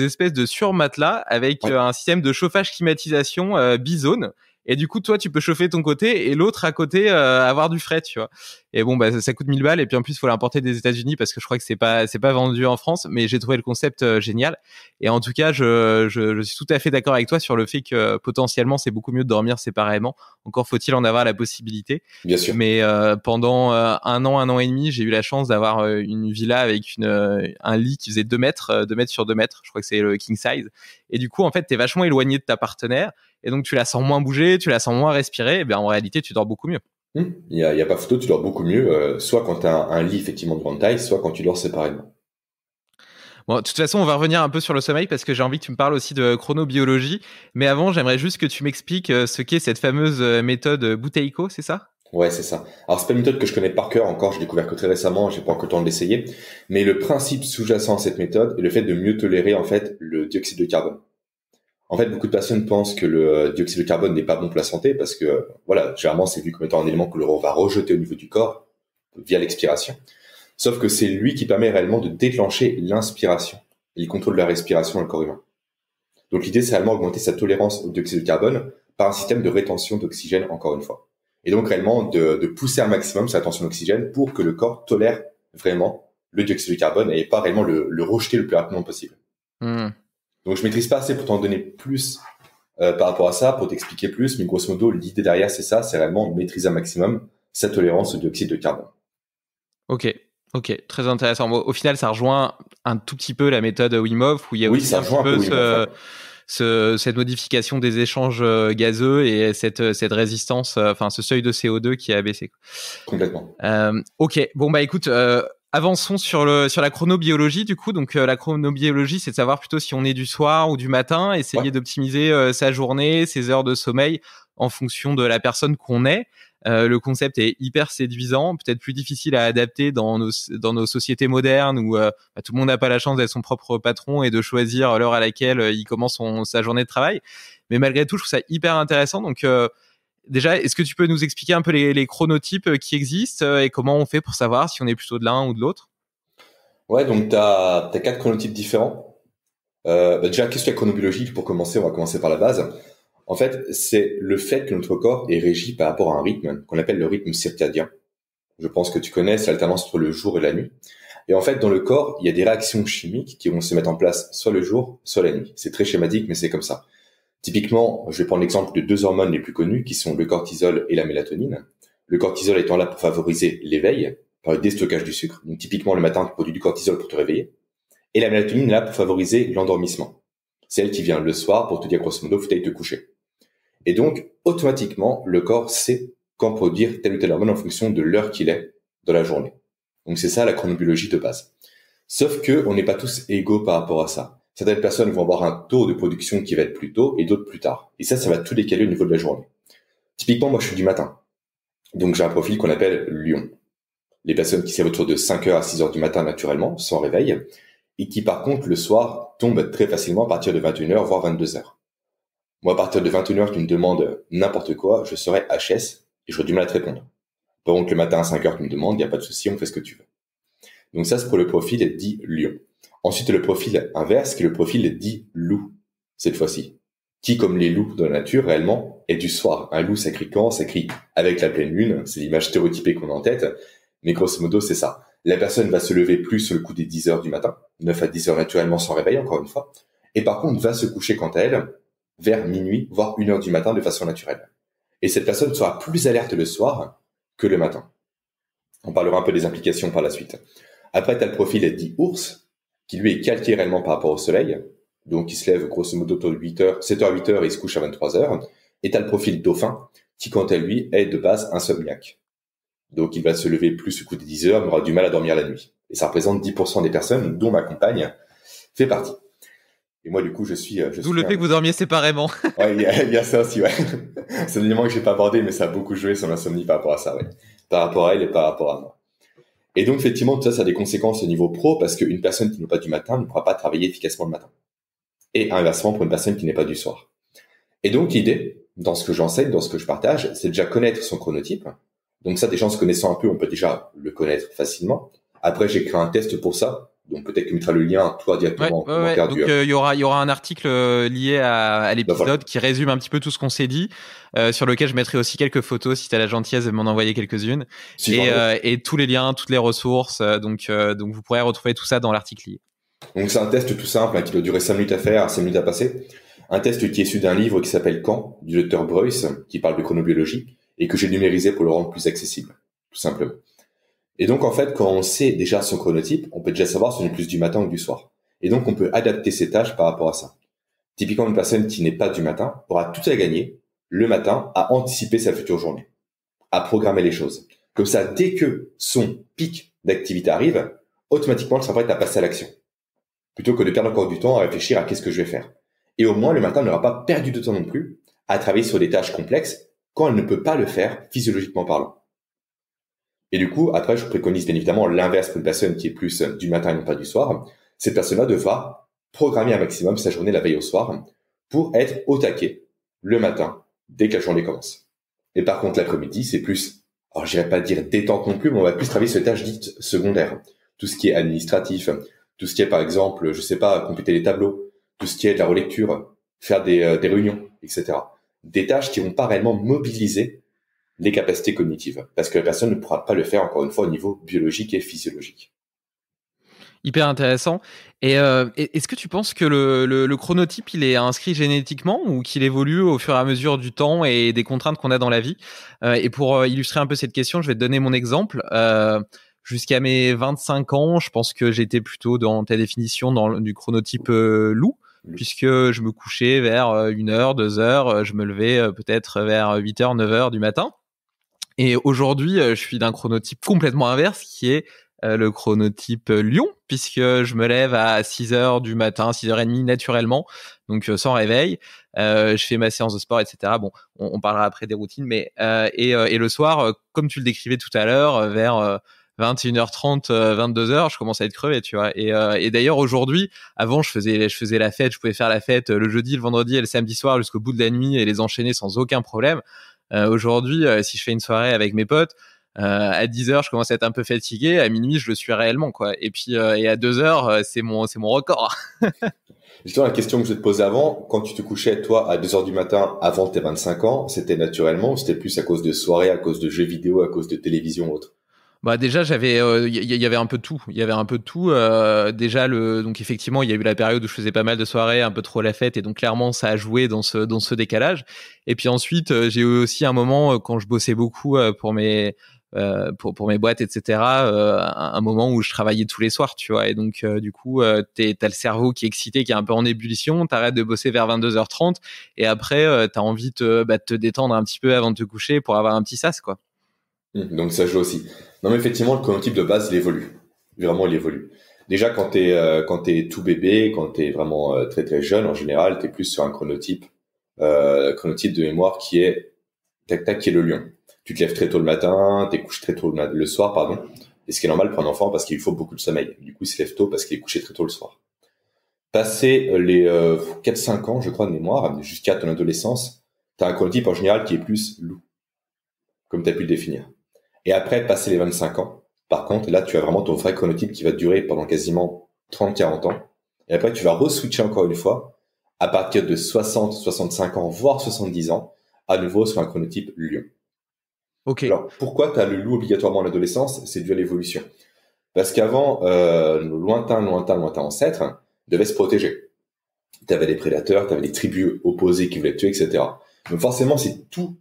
espèces de surmatelas avec un système de chauffage climatisation bizone. Et du coup, toi, tu peux chauffer ton côté et l'autre à côté avoir du frais, tu vois. Et bon, bah ça coûte 1000 balles, et puis en plus, il faut l'importer des États-Unis parce que je crois que c'est pas vendu en France. Mais j'ai trouvé le concept génial. Et en tout cas, je suis tout à fait d'accord avec toi sur le fait que potentiellement, c'est beaucoup mieux de dormir séparément. Encore faut-il en avoir la possibilité. Bien sûr. Mais pendant un an et demi, j'ai eu la chance d'avoir une villa avec un lit qui faisait 2 mètres sur 2 mètres. Je crois que c'est le king size. Et du coup, en fait, t'es vachement éloigné de ta partenaire. Et donc, tu la sens moins bouger, tu la sens moins respirer. Et bien, en réalité, tu dors beaucoup mieux. Il y a pas photo, tu dors beaucoup mieux, soit quand tu as un lit effectivement de grande taille, soit quand tu dors séparément. Bon, de toute façon, on va revenir un peu sur le sommeil parce que j'ai envie que tu me parles aussi de chronobiologie. Mais avant, j'aimerais juste que tu m'expliques ce qu'est cette fameuse méthode Buteyko, c'est ça? Ouais, c'est ça. Alors, c'est pas une méthode que je connais par cœur encore, j'ai découvert que très récemment, j'ai pas encore le temps de l'essayer. Mais le principe sous-jacent à cette méthode est le fait de mieux tolérer, en fait, le dioxyde de carbone. En fait, beaucoup de personnes pensent que le dioxyde de carbone n'est pas bon pour la santé parce que, voilà, généralement, c'est vu comme étant un élément que l'on va rejeter au niveau du corps via l'expiration. Sauf que c'est lui qui permet réellement de déclencher l'inspiration et le contrôle de la respiration dans le corps humain. Donc l'idée, c'est réellement augmenter sa tolérance au dioxyde de carbone par un système de rétention d'oxygène, encore une fois. Et donc réellement de pousser un maximum sa rétention d'oxygène pour que le corps tolère vraiment le dioxyde de carbone et pas réellement le rejeter le plus rapidement possible. Donc je maîtrise pas assez pour t'en donner plus par rapport à ça, pour t'expliquer plus, mais grosso modo, l'idée derrière, c'est ça, c'est réellement maîtriser un maximum sa tolérance au dioxyde de carbone. Ok, très intéressant. Bon, au final, ça rejoint un tout petit peu la méthode Wim Hof, où il y a Oui, aussi ça un rejoint petit peu un peu cette modification des échanges gazeux et cette résistance, enfin ce seuil de CO2 qui a baissé. Complètement. Ok, bon bah écoute, avançons sur la chronobiologie du coup. Donc la chronobiologie, c'est de savoir plutôt si on est du soir ou du matin, essayer d'optimiser sa journée, ses heures de sommeil en fonction de la personne qu'on est. Le concept est hyper séduisant, peut-être plus difficile à adapter dans nos sociétés modernes où tout le monde n'a pas la chance d'être son propre patron et de choisir l'heure à laquelle il commence sa journée de travail. Mais malgré tout, je trouve ça hyper intéressant. Donc déjà, est-ce que tu peux nous expliquer un peu les chronotypes qui existent et comment on fait pour savoir si on est plutôt de l'un ou de l'autre? Ouais, donc t'as 4 chronotypes différents. Déjà, qu'est-ce que la chronobiologie? Pour commencer, on va commencer par la base. En fait, c'est le fait que notre corps est régi par rapport à un rythme qu'on appelle le rythme circadien. Je pense que tu connais, c'est l'alternance entre le jour et la nuit. Et en fait, dans le corps, il y a des réactions chimiques qui vont se mettre en place soit le jour, soit la nuit. C'est très schématique, mais c'est comme ça. Typiquement, je vais prendre l'exemple de 2 hormones les plus connues, qui sont le cortisol et la mélatonine. Le cortisol étant là pour favoriser l'éveil, par le déstockage du sucre. Donc typiquement, le matin, tu produis du cortisol pour te réveiller. Et la mélatonine est là pour favoriser l'endormissement. C'est elle qui vient le soir pour te dire grosso modo, faut aller te coucher. Et donc, automatiquement, le corps sait quand produire telle ou telle hormone en fonction de l'heure qu'il est dans la journée. Donc c'est ça la chronobiologie de base. Sauf que on n'est pas tous égaux par rapport à ça. Certaines personnes vont avoir un taux de production qui va être plus tôt et d'autres plus tard. Et ça va tout décaler au niveau de la journée. Typiquement, moi je suis du matin. Donc j'ai un profil qu'on appelle lion. Les personnes qui se lèvent autour de 5h à 6h du matin naturellement, sans réveil, et qui par contre le soir tombent très facilement à partir de 21h voire 22h. Moi, à partir de 21h, tu me demandes n'importe quoi, je serai HS et j'aurai du mal à te répondre. Par contre, le matin à 5h, tu me demandes, il n'y a pas de souci, on fait ce que tu veux. Donc ça, c'est pour le profil dit lion. Ensuite, le profil inverse, qui est le profil dit loup, cette fois-ci. Qui, comme les loups dans la nature, réellement, est du soir. Un loup, ça crie quand? Ça crie avec la pleine lune. C'est l'image stéréotypée qu'on a en tête. Mais grosso modo, c'est ça. La personne va se lever plus sur le coup des 10h du matin, 9 à 10h naturellement sans réveil, encore une fois. Et par contre, va se coucher quant à elle, vers minuit, voire 1h du matin de façon naturelle. Et cette personne sera plus alerte le soir que le matin. On parlera un peu des implications par la suite. Après, tu as le profil dit ours, qui lui est calqué réellement par rapport au soleil. Donc, il se lève grosso modo autour de 8h, 7h, 8h et il se couche à 23h. Et tu as le profil dauphin, qui quant à lui est de base insomniaque. Donc, il va se lever plus au coup de 10h, mais aura du mal à dormir la nuit. Et ça représente 10% des personnes, dont ma compagne fait partie. Et moi, du coup, je suis D'où le fait que vous dormiez séparément. Ouais, il y a ça aussi, ouais. C'est un élément que j'ai pas abordé, mais ça a beaucoup joué sur l'insomnie par rapport à ça, ouais. Par rapport à elle et par rapport à moi. Et donc, effectivement, tout ça a des conséquences au niveau pro, parce qu'une personne qui n'est pas du matin ne pourra pas travailler efficacement le matin. Et inversement pour une personne qui n'est pas du soir. Et donc, l'idée, dans ce que j'enseigne, dans ce que je partage, c'est déjà connaître son chronotype. Donc ça, déjà, en se connaissant un peu, on peut déjà le connaître facilement. Après, j'ai créé un test pour ça. Donc peut-être que tu mettras le lien, toi, directement en commentaire. Donc il y aura un article lié à l'épisode qui résume un petit peu tout ce qu'on s'est dit, sur lequel je mettrai aussi quelques photos si tu as la gentillesse de m'en envoyer quelques-unes. Et tous les liens, toutes les ressources. Donc vous pourrez retrouver tout ça dans l'article lié. Donc c'est un test tout simple qui doit durer 5 minutes à faire, 5 minutes à passer. Un test qui est issu d'un livre qui s'appelle Quand, du docteur Breuss, qui parle de chronobiologie, et que j'ai numérisé pour le rendre plus accessible, tout simplement. Et donc, en fait, quand on sait déjà son chronotype, on peut déjà savoir si on est plus du matin ou du soir. Et donc, on peut adapter ses tâches par rapport à ça. Typiquement, une personne qui n'est pas du matin aura tout à gagner le matin à anticiper sa future journée, à programmer les choses. Comme ça, dès que son pic d'activité arrive, automatiquement, elle sera prête à passer à l'action. plutôt que de perdre encore du temps à réfléchir à qu'est-ce que je vais faire. Et au moins, le matin n'aura pas perdu de temps non plus à travailler sur des tâches complexes quand elle ne peut pas le faire physiologiquement parlant. Et du coup, après, je préconise bien évidemment l'inverse pour une personne qui est plus du matin et non pas du soir. Cette personne-là devra programmer un maximum sa journée la veille au soir pour être au taquet le matin dès que la journée commence. Et par contre, l'après-midi, c'est plus, alors j'irais pas dire détente non plus, mais on va plus travailler sur les tâches dites secondaires. Tout ce qui est administratif, tout ce qui est par exemple, je sais pas, compléter les tableaux, tout ce qui est de la relecture, faire des réunions, etc. Des tâches qui vont pas réellement mobiliser les capacités cognitives, parce que la personne ne pourra pas le faire, encore une fois, au niveau biologique et physiologique. Hyper intéressant. Et est-ce que tu penses que le chronotype, il est inscrit génétiquement ou qu'il évolue au fur et à mesure du temps et des contraintes qu'on a dans la vie? Et pour illustrer un peu cette question, je vais te donner mon exemple. Jusqu'à mes 25 ans, je pense que j'étais plutôt dans ta définition du chronotype loup, puisque je me couchais vers 1h, 2h, je me levais peut-être vers 8h, 9h du matin. Et aujourd'hui, je suis d'un chronotype complètement inverse qui est le chronotype lion, puisque je me lève à 6h du matin, 6h30 naturellement, donc sans réveil. Je fais ma séance de sport, etc. Bon, on parlera après des routines, mais et le soir, comme tu le décrivais tout à l'heure, vers 21h30, 22h, je commence à être crevé, tu vois. Et d'ailleurs aujourd'hui, avant je faisais la fête, je pouvais faire la fête le jeudi, le vendredi et le samedi soir jusqu'au bout de la nuit et les enchaîner sans aucun problème. Aujourd'hui, si je fais une soirée avec mes potes, à 10h, je commence à être un peu fatigué. À minuit, je le suis réellement, quoi. Et puis, et à 2h, c'est mon record. Justement, la question que je te posais avant, quand tu te couchais, toi, à 2h du matin, avant tes 25 ans, c'était naturellement ou c'était plus à cause de soirées, à cause de jeux vidéo, à cause de télévision ou autre? Bah déjà j'avais y avait un peu de tout, déjà donc effectivement il y a eu la période où je faisais pas mal de soirées, un peu trop la fête, et donc clairement ça a joué dans ce décalage. Et puis ensuite j'ai eu aussi un moment quand je bossais beaucoup pour mes boîtes, etc., un moment où je travaillais tous les soirs, tu vois. Et donc du coup t'as le cerveau qui est excité, qui est un peu en ébullition, t'arrêtes de bosser vers 22h30 et après t'as envie de te détendre un petit peu avant de te coucher pour avoir un petit sas, quoi. Donc ça joue aussi. Non mais effectivement, le chronotype de base, il évolue. Vraiment, il évolue. Déjà, quand t'es tout bébé, quand t'es vraiment très très jeune, en général, t'es plus sur un chronotype de mémoire qui est tac tac, qui est le lion. Tu te lèves très tôt le matin, t'es couché très tôt le soir, pardon. Et ce qui est normal pour un enfant parce qu'il faut beaucoup de sommeil. Du coup, il se lève tôt parce qu'il est couché très tôt le soir. Passé les 4-5 ans, je crois, de mémoire, jusqu'à ton adolescence, t'as un chronotype en général qui est plus loup, comme t'as pu le définir. Et après, passer les 25 ans, par contre, là, tu as vraiment ton vrai chronotype qui va durer pendant quasiment 30-40 ans. Et après, tu vas re-switcher encore une fois, à partir de 60-65 ans, voire 70 ans, à nouveau sur un chronotype lion. Ok. Alors, pourquoi tu as le loup obligatoirement en adolescence? C'est dû à l'évolution. Parce qu'avant, nos lointains ancêtres devaient se protéger. Tu avais des prédateurs, tu avais des tribus opposées qui voulaient te tuer, etc. Donc forcément, si toutes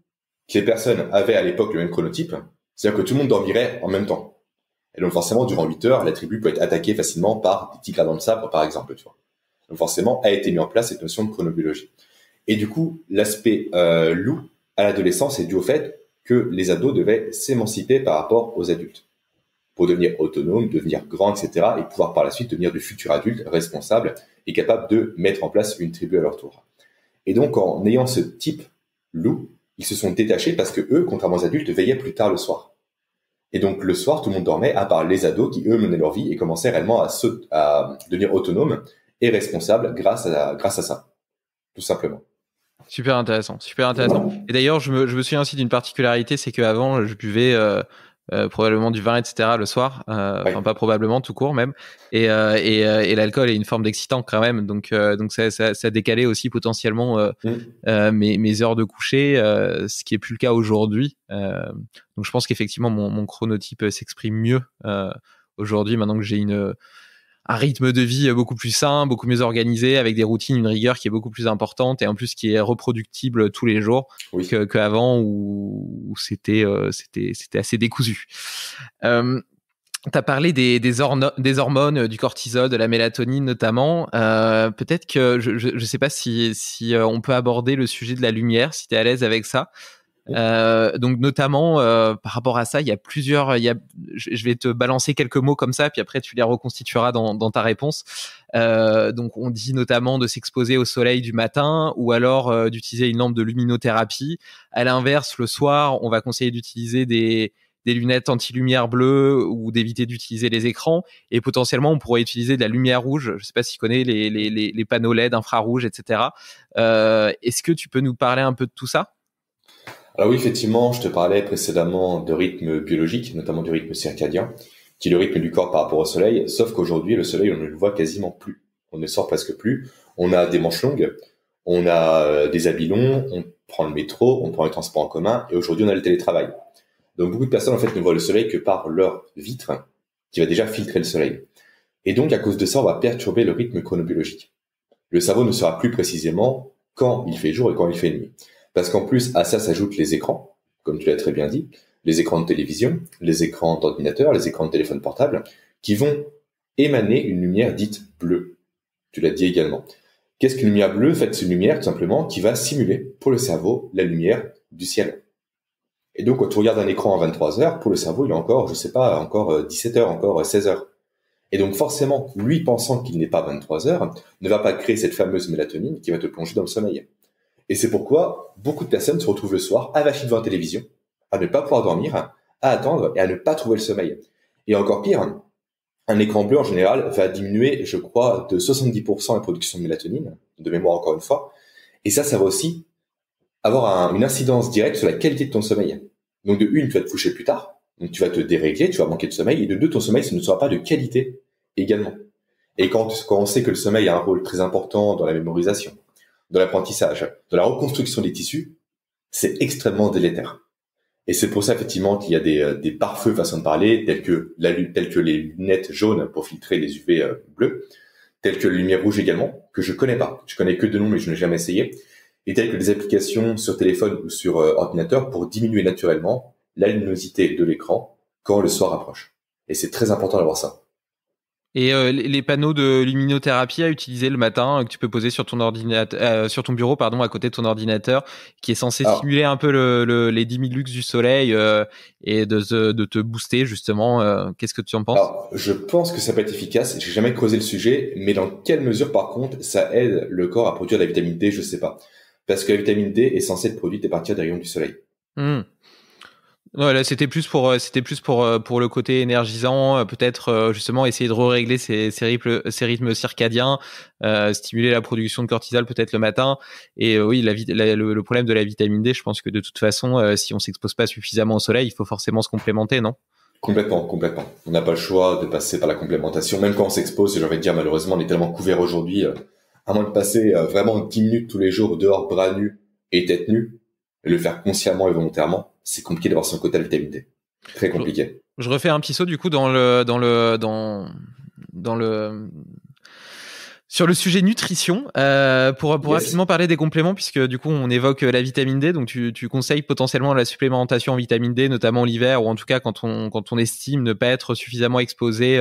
les personnes avaient à l'époque le même chronotype, c'est-à-dire que tout le monde dormirait en même temps. Et donc forcément, durant 8 heures, la tribu peut être attaquée facilement par des tigres à dents de sabre, par exemple, tu vois. Donc forcément, a été mis en place cette notion de chronobiologie. Et du coup, l'aspect loup à l'adolescence est dû au fait que les ados devaient s'émanciper par rapport aux adultes pour devenir autonomes, devenir grands, etc. et pouvoir par la suite devenir de futurs adultes responsables et capables de mettre en place une tribu à leur tour. Et donc, en ayant ce type loup, ils se sont détachés parce que eux, contrairement aux adultes, veillaient plus tard le soir. Et donc, le soir, tout le monde dormait, à part les ados qui, eux, menaient leur vie et commençaient réellement à devenir autonomes et responsables grâce à ça, tout simplement. Super intéressant, super intéressant. Et d'ailleurs, je me souviens aussi d'une particularité, c'est qu'avant, je buvais probablement du vin, etc. le soir, enfin pas probablement, tout court même. Et l'alcool est une forme d'excitant quand même, donc ça décalait aussi potentiellement mes heures de coucher, ce qui est plus le cas aujourd'hui. Donc je pense qu'effectivement mon chronotype s'exprime mieux aujourd'hui, maintenant que j'ai un rythme de vie beaucoup plus sain, beaucoup mieux organisé, avec des routines, une rigueur qui est beaucoup plus importante et en plus qui est reproductible tous les jours, qu'avant où c'était assez décousu. T'as parlé des hormones, du cortisol, de la mélatonine notamment. Peut-être que je sais pas si on peut aborder le sujet de la lumière, si t'es à l'aise avec ça. Donc notamment par rapport à ça, il y a plusieurs. Je vais te balancer quelques mots comme ça, puis après tu les reconstitueras dans ta réponse. Donc on dit notamment de s'exposer au soleil du matin, ou alors d'utiliser une lampe de luminothérapie. À l'inverse, le soir, on va conseiller d'utiliser des lunettes anti-lumière bleue ou d'éviter d'utiliser les écrans. Et potentiellement, on pourrait utiliser de la lumière rouge. Je ne sais pas si tu connais les panneaux LED infrarouges, etc. Est-ce que tu peux nous parler un peu de tout ça? Alors oui, effectivement, je te parlais précédemment de rythme biologique, notamment du rythme circadien, qui est le rythme du corps par rapport au soleil, sauf qu'aujourd'hui, le soleil, on ne le voit quasiment plus. On ne sort presque plus. On a des manches longues, on a des habits longs, on prend le métro, on prend les transports en commun, et aujourd'hui, on a le télétravail. Donc beaucoup de personnes, en fait, ne voient le soleil que par leur vitre, qui va déjà filtrer le soleil. Et donc, à cause de ça, on va perturber le rythme chronobiologique. Le cerveau ne saura plus précisément quand il fait jour et quand il fait nuit. Parce qu'en plus, à ça s'ajoutent les écrans, comme tu l'as très bien dit, les écrans de télévision, les écrans d'ordinateur, les écrans de téléphone portable, qui vont émaner une lumière dite bleue. Tu l'as dit également. Qu'est-ce qu'une lumière bleue? En fait, c'est une lumière, tout simplement, qui va simuler, pour le cerveau, la lumière du ciel. Et donc, quand tu regardes un écran à 23 heures, pour le cerveau, il est encore, 17 heures, encore 16 heures. Et donc, forcément, lui, pensant qu'il n'est pas 23 heures, ne va pas créer cette fameuse mélatonine qui va te plonger dans le sommeil. Et c'est pourquoi beaucoup de personnes se retrouvent le soir avachis devant la télévision, à ne pas pouvoir dormir, à attendre et à ne pas trouver le sommeil. Et encore pire, un écran bleu en général va diminuer, je crois, de 70% la production de mélatonine, de mémoire encore une fois. Et ça va aussi avoir une incidence directe sur la qualité de ton sommeil. Donc de une, tu vas te coucher plus tard, donc tu vas te dérégler, tu vas manquer de sommeil, et de deux, ton sommeil, ça ne sera pas de qualité également. Et quand on sait que le sommeil a un rôle très important dans la mémorisation, dans l'apprentissage, dans la reconstruction des tissus, c'est extrêmement délétère. Et c'est pour ça effectivement qu'il y a des pare-feux façon de parler, tels que les lunettes jaunes pour filtrer les UV bleus, tels que la lumière rouge également, que je connais pas. Je connais que de nom, mais je n'ai jamais essayé. Et telles que des applications sur téléphone ou sur ordinateur pour diminuer naturellement la luminosité de l'écran quand le soir approche. Et c'est très important d'avoir ça. Et les panneaux de luminothérapie à utiliser le matin que tu peux poser sur ton ordinateur, sur ton bureau, à côté de ton ordinateur, qui est censé simuler un peu les 10 000 lux du soleil et de te booster justement. Qu'est-ce que tu en penses? Alors, je pense que ça peut être efficace. J'ai jamais creusé le sujet, mais dans quelle mesure, par contre, ça aide le corps à produire de la vitamine D, je sais pas. Parce que la vitamine D est censée être produite à partir des rayons du soleil. Ouais, là, c'était plus pour le côté énergisant, peut-être justement essayer de régler ces rythmes circadiens, stimuler la production de cortisol peut-être le matin. Et oui, le problème de la vitamine D, je pense que de toute façon, si on s'expose pas suffisamment au soleil, il faut forcément se complémenter, non? Complètement. On n'a pas le choix de passer par la complémentation, même quand on s'expose. Et j'ai envie de dire, malheureusement, on est tellement couvert aujourd'hui, à moins de passer vraiment 10 minutes tous les jours dehors, bras nus et tête nue, et le faire consciemment et volontairement, c'est compliqué d'avoir son quota de vitamine D. Très compliqué. Je refais un petit saut du coup sur le sujet nutrition, pour rapidement parler des compléments, puisque du coup on évoque la vitamine D. Donc tu conseilles potentiellement la supplémentation en vitamine D, notamment l'hiver, ou en tout cas quand on estime ne pas être suffisamment exposé,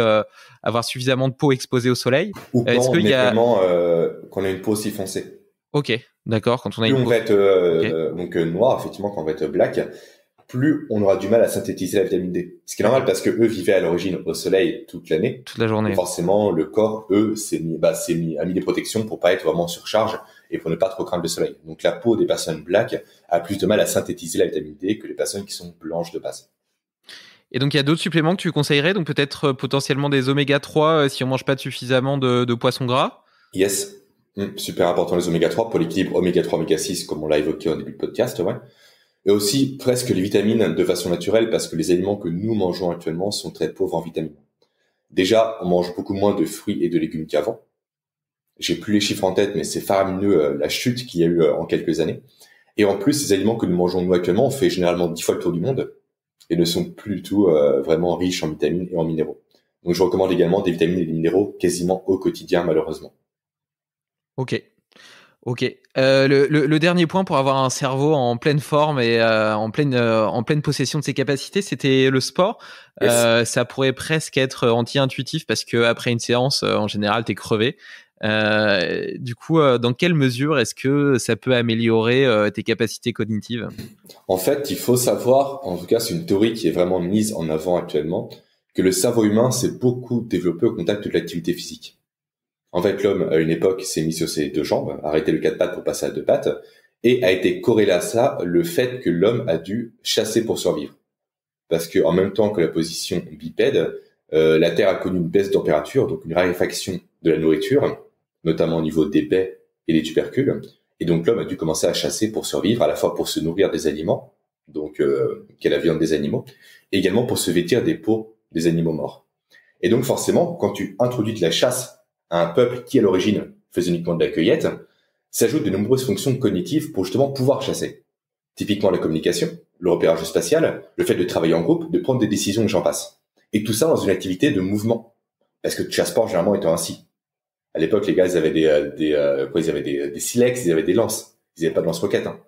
avoir suffisamment de peau exposée au soleil. Ou quand qu'on a une peau aussi foncée. Ok, d'accord. Quand on a plus une on va être donc noir, effectivement, quand on va être black, plus on aura du mal à synthétiser la vitamine D. Ce qui est normal parce que eux vivaient à l'origine au soleil toute l'année. Toute la journée. Et forcément, le corps, eux, a mis des protections pour pas être vraiment en surcharge et pour ne pas trop craindre le soleil. Donc la peau des personnes black a plus de mal à synthétiser la vitamine D que les personnes qui sont blanches de base. Et donc il y a d'autres suppléments que tu conseillerais, donc peut-être potentiellement des oméga 3 si on mange pas suffisamment de poissons gras. Yes. Super important les oméga 3 pour l'équilibre oméga 3 oméga 6 comme on l'a évoqué au début de podcast, ouais. Et aussi presque les vitamines de façon naturelle parce que les aliments que nous mangeons actuellement sont très pauvres en vitamines. Déjà, on mange beaucoup moins de fruits et de légumes qu'avant. J'ai plus les chiffres en tête, mais c'est faramineux la chute qu'il y a eu en quelques années. Et en plus, ces aliments que nous mangeons nous actuellement, on fait généralement 10 fois le tour du monde et ne sont plus du tout vraiment riches en vitamines et en minéraux. Donc je recommande également des vitamines et des minéraux quasiment au quotidien malheureusement. Ok. Le dernier point pour avoir un cerveau en pleine forme et en pleine possession de ses capacités, c'était le sport. Yes. Ça pourrait presque être anti-intuitif parce que après une séance, en général, t'es crevé. Du coup, dans quelle mesure est-ce que ça peut améliorer tes capacités cognitives? En fait, il faut savoir, en tout cas, c'est une théorie qui est vraiment mise en avant actuellement, que le cerveau humain s'est beaucoup développé au contact de l'activité physique. En fait, l'homme, à une époque, s'est mis sur ses deux jambes, a arrêté le quatre pattes pour passer à deux pattes, et a été corrélé à ça le fait que l'homme a dû chasser pour survivre. Parce que en même temps que la position bipède, la Terre a connu une baisse de température, donc une raréfaction de la nourriture, notamment au niveau des baies et des tubercules. Et donc l'homme a dû commencer à chasser pour survivre, à la fois pour se nourrir des aliments, donc qu'est la viande des animaux, et également pour se vêtir des peaux des animaux morts. Et donc forcément, quand tu introduis de la chasse à un peuple qui à l'origine faisait uniquement de la cueillette, s'ajoutent de nombreuses fonctions cognitives pour justement pouvoir chasser. Typiquement la communication, le repérage spatial, le fait de travailler en groupe, de prendre des décisions et j'en passe. Et tout ça dans une activité de mouvement. Parce que tu chasses pas généralement étant ainsi. À l'époque, les gars, ils avaient ils avaient des silex, ils avaient des lances. Ils n'avaient pas de lance-roquettes, hein.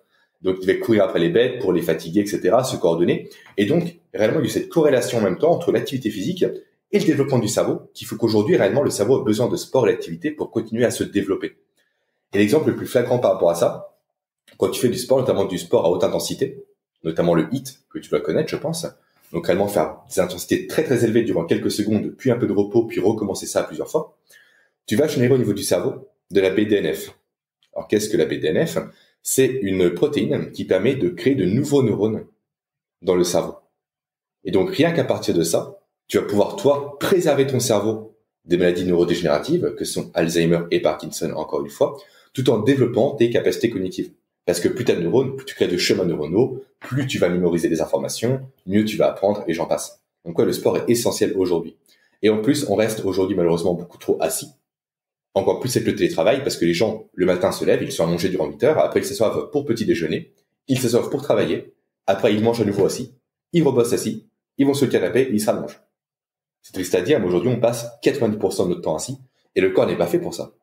Donc, ils devaient courir après les bêtes pour les fatiguer, etc., se coordonner. Et donc, réellement, il y a eu cette corrélation en même temps entre l'activité physique et le développement du cerveau, qui fait qu'aujourd'hui, réellement, le cerveau a besoin de sport et d'activité pour continuer à se développer. Et l'exemple le plus flagrant par rapport à ça, quand tu fais du sport, notamment du sport à haute intensité, notamment le HIIT, que tu dois connaître, je pense, donc réellement faire des intensités très très élevées durant quelques secondes, puis un peu de repos, puis recommencer ça plusieurs fois, tu vas générer au niveau du cerveau de la BDNF. Alors qu'est-ce que la BDNF? C'est une protéine qui permet de créer de nouveaux neurones dans le cerveau. Et donc rien qu'à partir de ça, tu vas pouvoir, toi, préserver ton cerveau des maladies neurodégénératives, que sont Alzheimer et Parkinson, encore une fois, tout en développant tes capacités cognitives. Parce que plus tu as de neurones, plus tu crées de chemins neuronaux, plus tu vas mémoriser des informations, mieux tu vas apprendre, et j'en passe. Donc ouais, le sport est essentiel aujourd'hui. Et en plus, on reste aujourd'hui malheureusement beaucoup trop assis. Encore plus avec le télétravail, parce que les gens, le matin, se lèvent, ils sont allongés durant 8 heures, après ils s'assoivent pour petit déjeuner, ils s'assoivent pour travailler, après ils mangent à nouveau assis, ils rebossent assis, ils vont sur le canapé et ils se rallongent. C'est triste à dire, mais aujourd'hui on passe 90% de notre temps assis, et le corps n'est pas fait pour ça.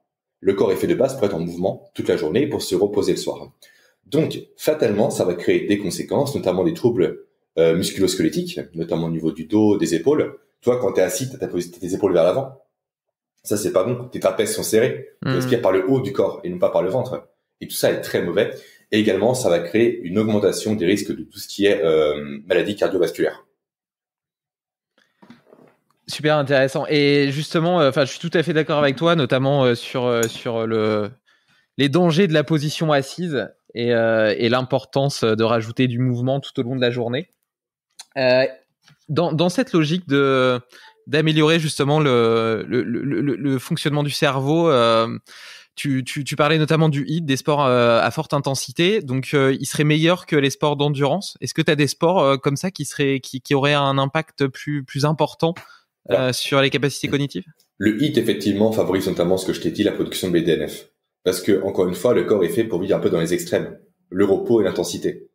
Le corps est fait de base pour être en mouvement toute la journée, pour se reposer le soir. Donc, fatalement, ça va créer des conséquences, notamment des troubles musculo-squelettiques, notamment au niveau du dos, des épaules. Toi, quand t'es assis, t'as posé tes épaules vers l'avant. Ça, c'est pas bon. Tes trapèzes sont serrés. Tu respires par le haut du corps et non pas par le ventre. Et tout ça est très mauvais. Et également, ça va créer une augmentation des risques de tout ce qui est maladie cardiovasculaire. Super intéressant. Et justement, je suis tout à fait d'accord avec toi, notamment sur les dangers de la position assise et l'importance de rajouter du mouvement tout au long de la journée. Dans cette logique d'améliorer justement le fonctionnement du cerveau, tu parlais notamment du HIIT, des sports à forte intensité. Donc, il serait meilleur que les sports d'endurance. Est-ce que tu as des sports comme ça qui auraient un impact plus important sur les capacités cognitives? Le HIIT, effectivement, favorise notamment ce que je t'ai dit, la production de BDNF. Parce que, encore une fois, le corps est fait pour vivre un peu dans les extrêmes. Le repos et l'intensité.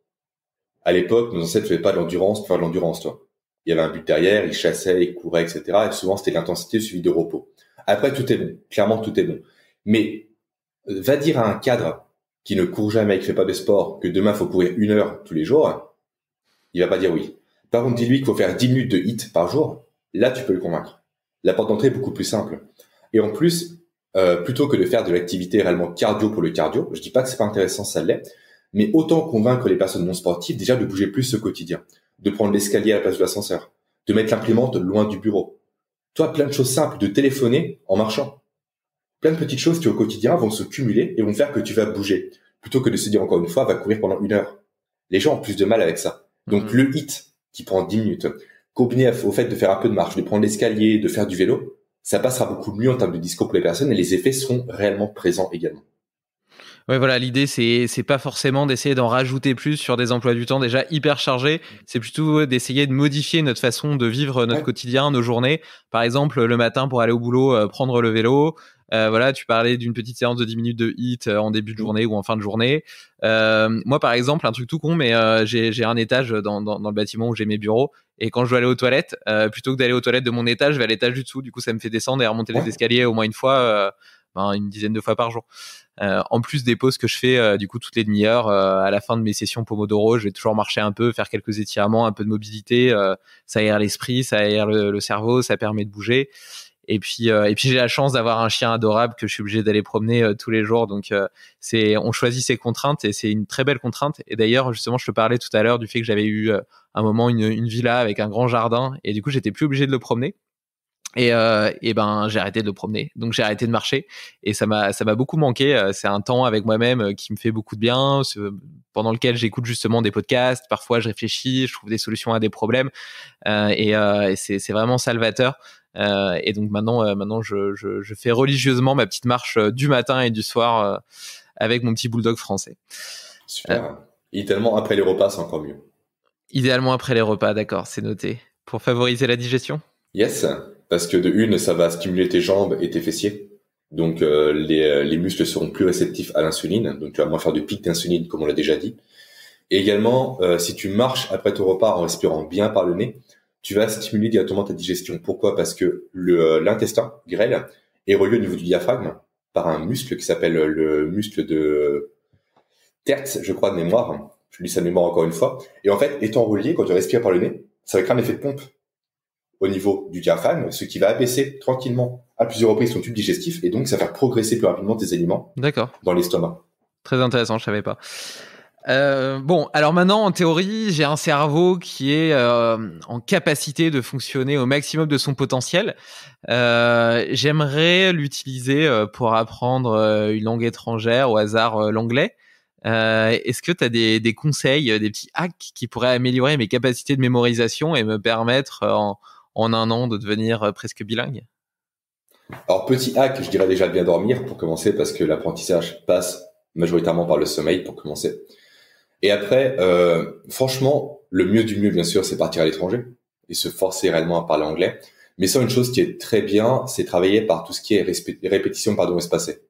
À l'époque, nos ancêtres ne faisaient pas de l'endurance pour faire de l'endurance, toi. Il y avait un but derrière, ils chassaient, ils couraient, etc. Et souvent, c'était l'intensité suivie de repos. Après, tout est bon. Clairement, tout est bon. Mais, va dire à un cadre qui ne court jamais, qui fait pas de sport, que demain, il faut courir 1 heure tous les jours, il va pas dire oui. Par contre, dis-lui qu'il faut faire 10 minutes de HIIT par jour. Là, tu peux le convaincre. La porte d'entrée est beaucoup plus simple. Et en plus, plutôt que de faire de l'activité réellement cardio pour le cardio, je dis pas que c'est pas intéressant, ça l'est, mais autant convaincre les personnes non sportives déjà de bouger plus au quotidien, de prendre l'escalier à la place de l'ascenseur, de mettre l'imprimante loin du bureau. Toi, plein de choses simples, de téléphoner en marchant. Plein de petites choses qui au quotidien vont se cumuler et vont faire que tu vas bouger, plutôt que de se dire encore une fois, va courir pendant 1 heure. Les gens ont plus de mal avec ça. Donc le HIIT, qui prend 10 minutes, combiné au fait de faire un peu de marche, de prendre l'escalier, de faire du vélo, ça passera beaucoup mieux en termes de discours pour les personnes et les effets seront réellement présents également. Ouais, voilà, l'idée c'est pas forcément d'essayer d'en rajouter plus sur des emplois du temps déjà hyper chargés, c'est plutôt d'essayer de modifier notre façon de vivre notre quotidien, nos journées. Par exemple, le matin pour aller au boulot, prendre le vélo. Voilà, tu parlais d'une petite séance de 10 minutes de HIIT en début de journée ou en fin de journée. Moi, par exemple, un truc tout con, mais j'ai un étage dans le bâtiment où j'ai mes bureaux. Et quand je dois aller aux toilettes, plutôt que d'aller aux toilettes de mon étage, je vais à l'étage du dessous. Du coup, ça me fait descendre et remonter les escaliers au moins une fois, une dizaine de fois par jour. En plus des pauses que je fais du coup toutes les demi-heures à la fin de mes sessions Pomodoro, je vais toujours marcher un peu, faire quelques étirements, un peu de mobilité, ça aère l'esprit, ça aère le cerveau, ça permet de bouger Et puis j'ai la chance d'avoir un chien adorable que je suis obligé d'aller promener tous les jours. Donc on choisit ses contraintes et c'est une très belle contrainte. Et d'ailleurs justement je te parlais tout à l'heure du fait que j'avais eu un moment une villa avec un grand jardin et du coup j'étais plus obligé de le promener. Et ben j'ai arrêté de le promener, donc j'ai arrêté de marcher et ça m'a beaucoup manqué. C'est un temps avec moi-même qui me fait beaucoup de bien, pendant lequel j'écoute justement des podcasts. Parfois je réfléchis, je trouve des solutions à des problèmes et c'est vraiment salvateur. Et donc maintenant je fais religieusement ma petite marche du matin et du soir avec mon petit bulldog français. Super. Idéalement après les repas, c'est encore mieux. Idéalement après les repas, d'accord, c'est noté. Pour favoriser la digestion. Yes, parce que de une, ça va stimuler tes jambes et tes fessiers. Donc les muscles seront plus réceptifs à l'insuline, donc tu vas moins faire de pics d'insuline comme on l'a déjà dit. Et également, si tu marches après ton repas en respirant bien par le nez, tu vas stimuler directement ta digestion. Pourquoi ? Parce que l'intestin grêle est relié au niveau du diaphragme par un muscle qui s'appelle le muscle de Tertz, je crois de mémoire. Je lis sa mémoire encore une fois. Et en fait, étant relié, quand tu respires par le nez, ça va créer un effet de pompe au niveau du diaphragme, ce qui va abaisser tranquillement à plusieurs reprises ton tube digestif et donc ça va faire progresser plus rapidement tes aliments dans l'estomac. Très intéressant, je savais pas. Bon, alors maintenant, en théorie, j'ai un cerveau qui est en capacité de fonctionner au maximum de son potentiel. J'aimerais l'utiliser pour apprendre une langue étrangère, au hasard l'anglais. Est-ce que tu as des conseils, des petits hacks qui pourraient améliorer mes capacités de mémorisation et me permettre en un an de devenir presque bilingue? Alors, petit hack, je dirais déjà de bien dormir pour commencer parce que l'apprentissage passe majoritairement par le sommeil pour commencer. Et après, franchement, le mieux du mieux, bien sûr, c'est partir à l'étranger et se forcer réellement à parler anglais. Mais ça, une chose qui est très bien, c'est travailler par tout ce qui est répétition, espacée.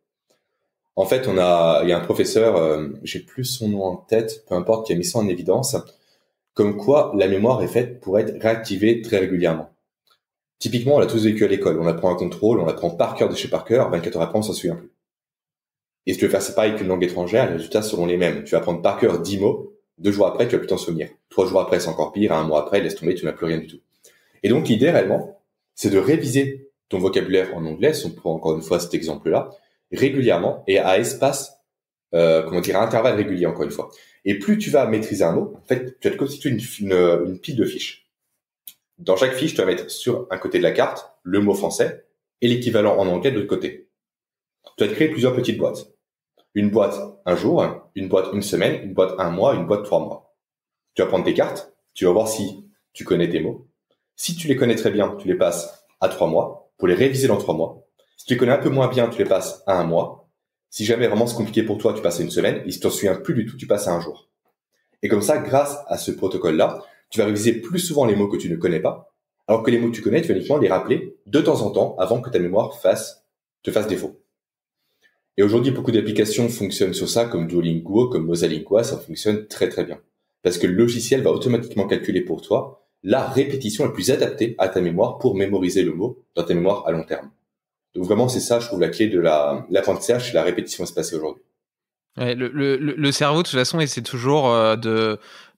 En fait, il y a un professeur, j'ai plus son nom en tête, peu importe, qui a mis ça en évidence, comme quoi la mémoire est faite pour être réactivée très régulièrement. Typiquement, on l'a tous vécu à l'école. On apprend un contrôle, on apprend par cœur de chez par cœur, 24 heures après, on s'en souvient plus. Et si tu veux faire ça pareil avec une langue étrangère, les résultats seront les mêmes. Tu vas apprendre par cœur 10 mots, 2 jours après, tu vas plus t'en souvenir. 3 jours après, c'est encore pire, 1 mois après, laisse tomber, tu n'as plus rien du tout. Et donc, l'idée, réellement, c'est de réviser ton vocabulaire en anglais, si on prend encore une fois cet exemple-là, régulièrement et à à intervalles réguliers, encore une fois. Et plus tu vas maîtriser un mot, en fait, tu vas te constituer une pile de fiches. Dans chaque fiche, tu vas mettre sur un côté de la carte le mot français et l'équivalent en anglais de l'autre côté. Tu vas te créer plusieurs petites boîtes. Une boîte un jour, une boîte une semaine, une boîte un mois, une boîte 3 mois. Tu vas prendre tes cartes, tu vas voir si tu connais tes mots. Si tu les connais très bien, tu les passes à 3 mois pour les réviser dans 3 mois. Si tu les connais un peu moins bien, tu les passes à 1 mois. Si jamais vraiment c'est compliqué pour toi, tu passes à une semaine. Et si tu t'en souviens plus du tout, tu passes à un jour. Et comme ça, grâce à ce protocole-là, tu vas réviser plus souvent les mots que tu ne connais pas, alors que les mots que tu connais, tu vas uniquement les rappeler de temps en temps avant que ta mémoire te fasse défaut. Et aujourd'hui, beaucoup d'applications fonctionnent sur ça, comme Duolingo, comme Mosalingua, ça fonctionne très très bien. Parce que le logiciel va automatiquement calculer pour toi la répétition la plus adaptée à ta mémoire pour mémoriser le mot dans ta mémoire à long terme. Donc vraiment, c'est ça, je trouve, la clé de l'apprentissage, c'est la répétition espacée aujourd'hui. Ouais, le cerveau, de toute façon, essaie toujours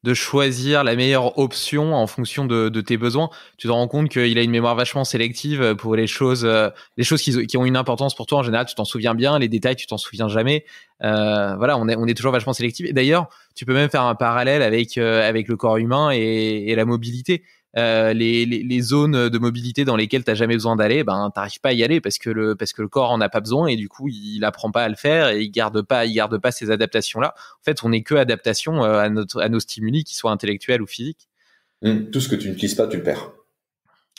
de choisir la meilleure option en fonction de tes besoins. Tu te rends compte qu'il a une mémoire vachement sélective pour les choses qui ont une importance pour toi. En général, tu t'en souviens bien. Les détails, tu t'en souviens jamais. Voilà, on est toujours vachement sélectif. Et d'ailleurs, tu peux même faire un parallèle avec le corps humain et la mobilité. Les zones de mobilité dans lesquelles t'as jamais besoin d'aller, ben t'arrives pas à y aller parce que le corps en a pas besoin et du coup il apprend pas à le faire et il garde pas ces adaptations là. En fait, on n'est que adaptation à nos stimuli, qu'ils soient intellectuels ou physiques. Tout ce que tu n'utilises pas, tu le perds.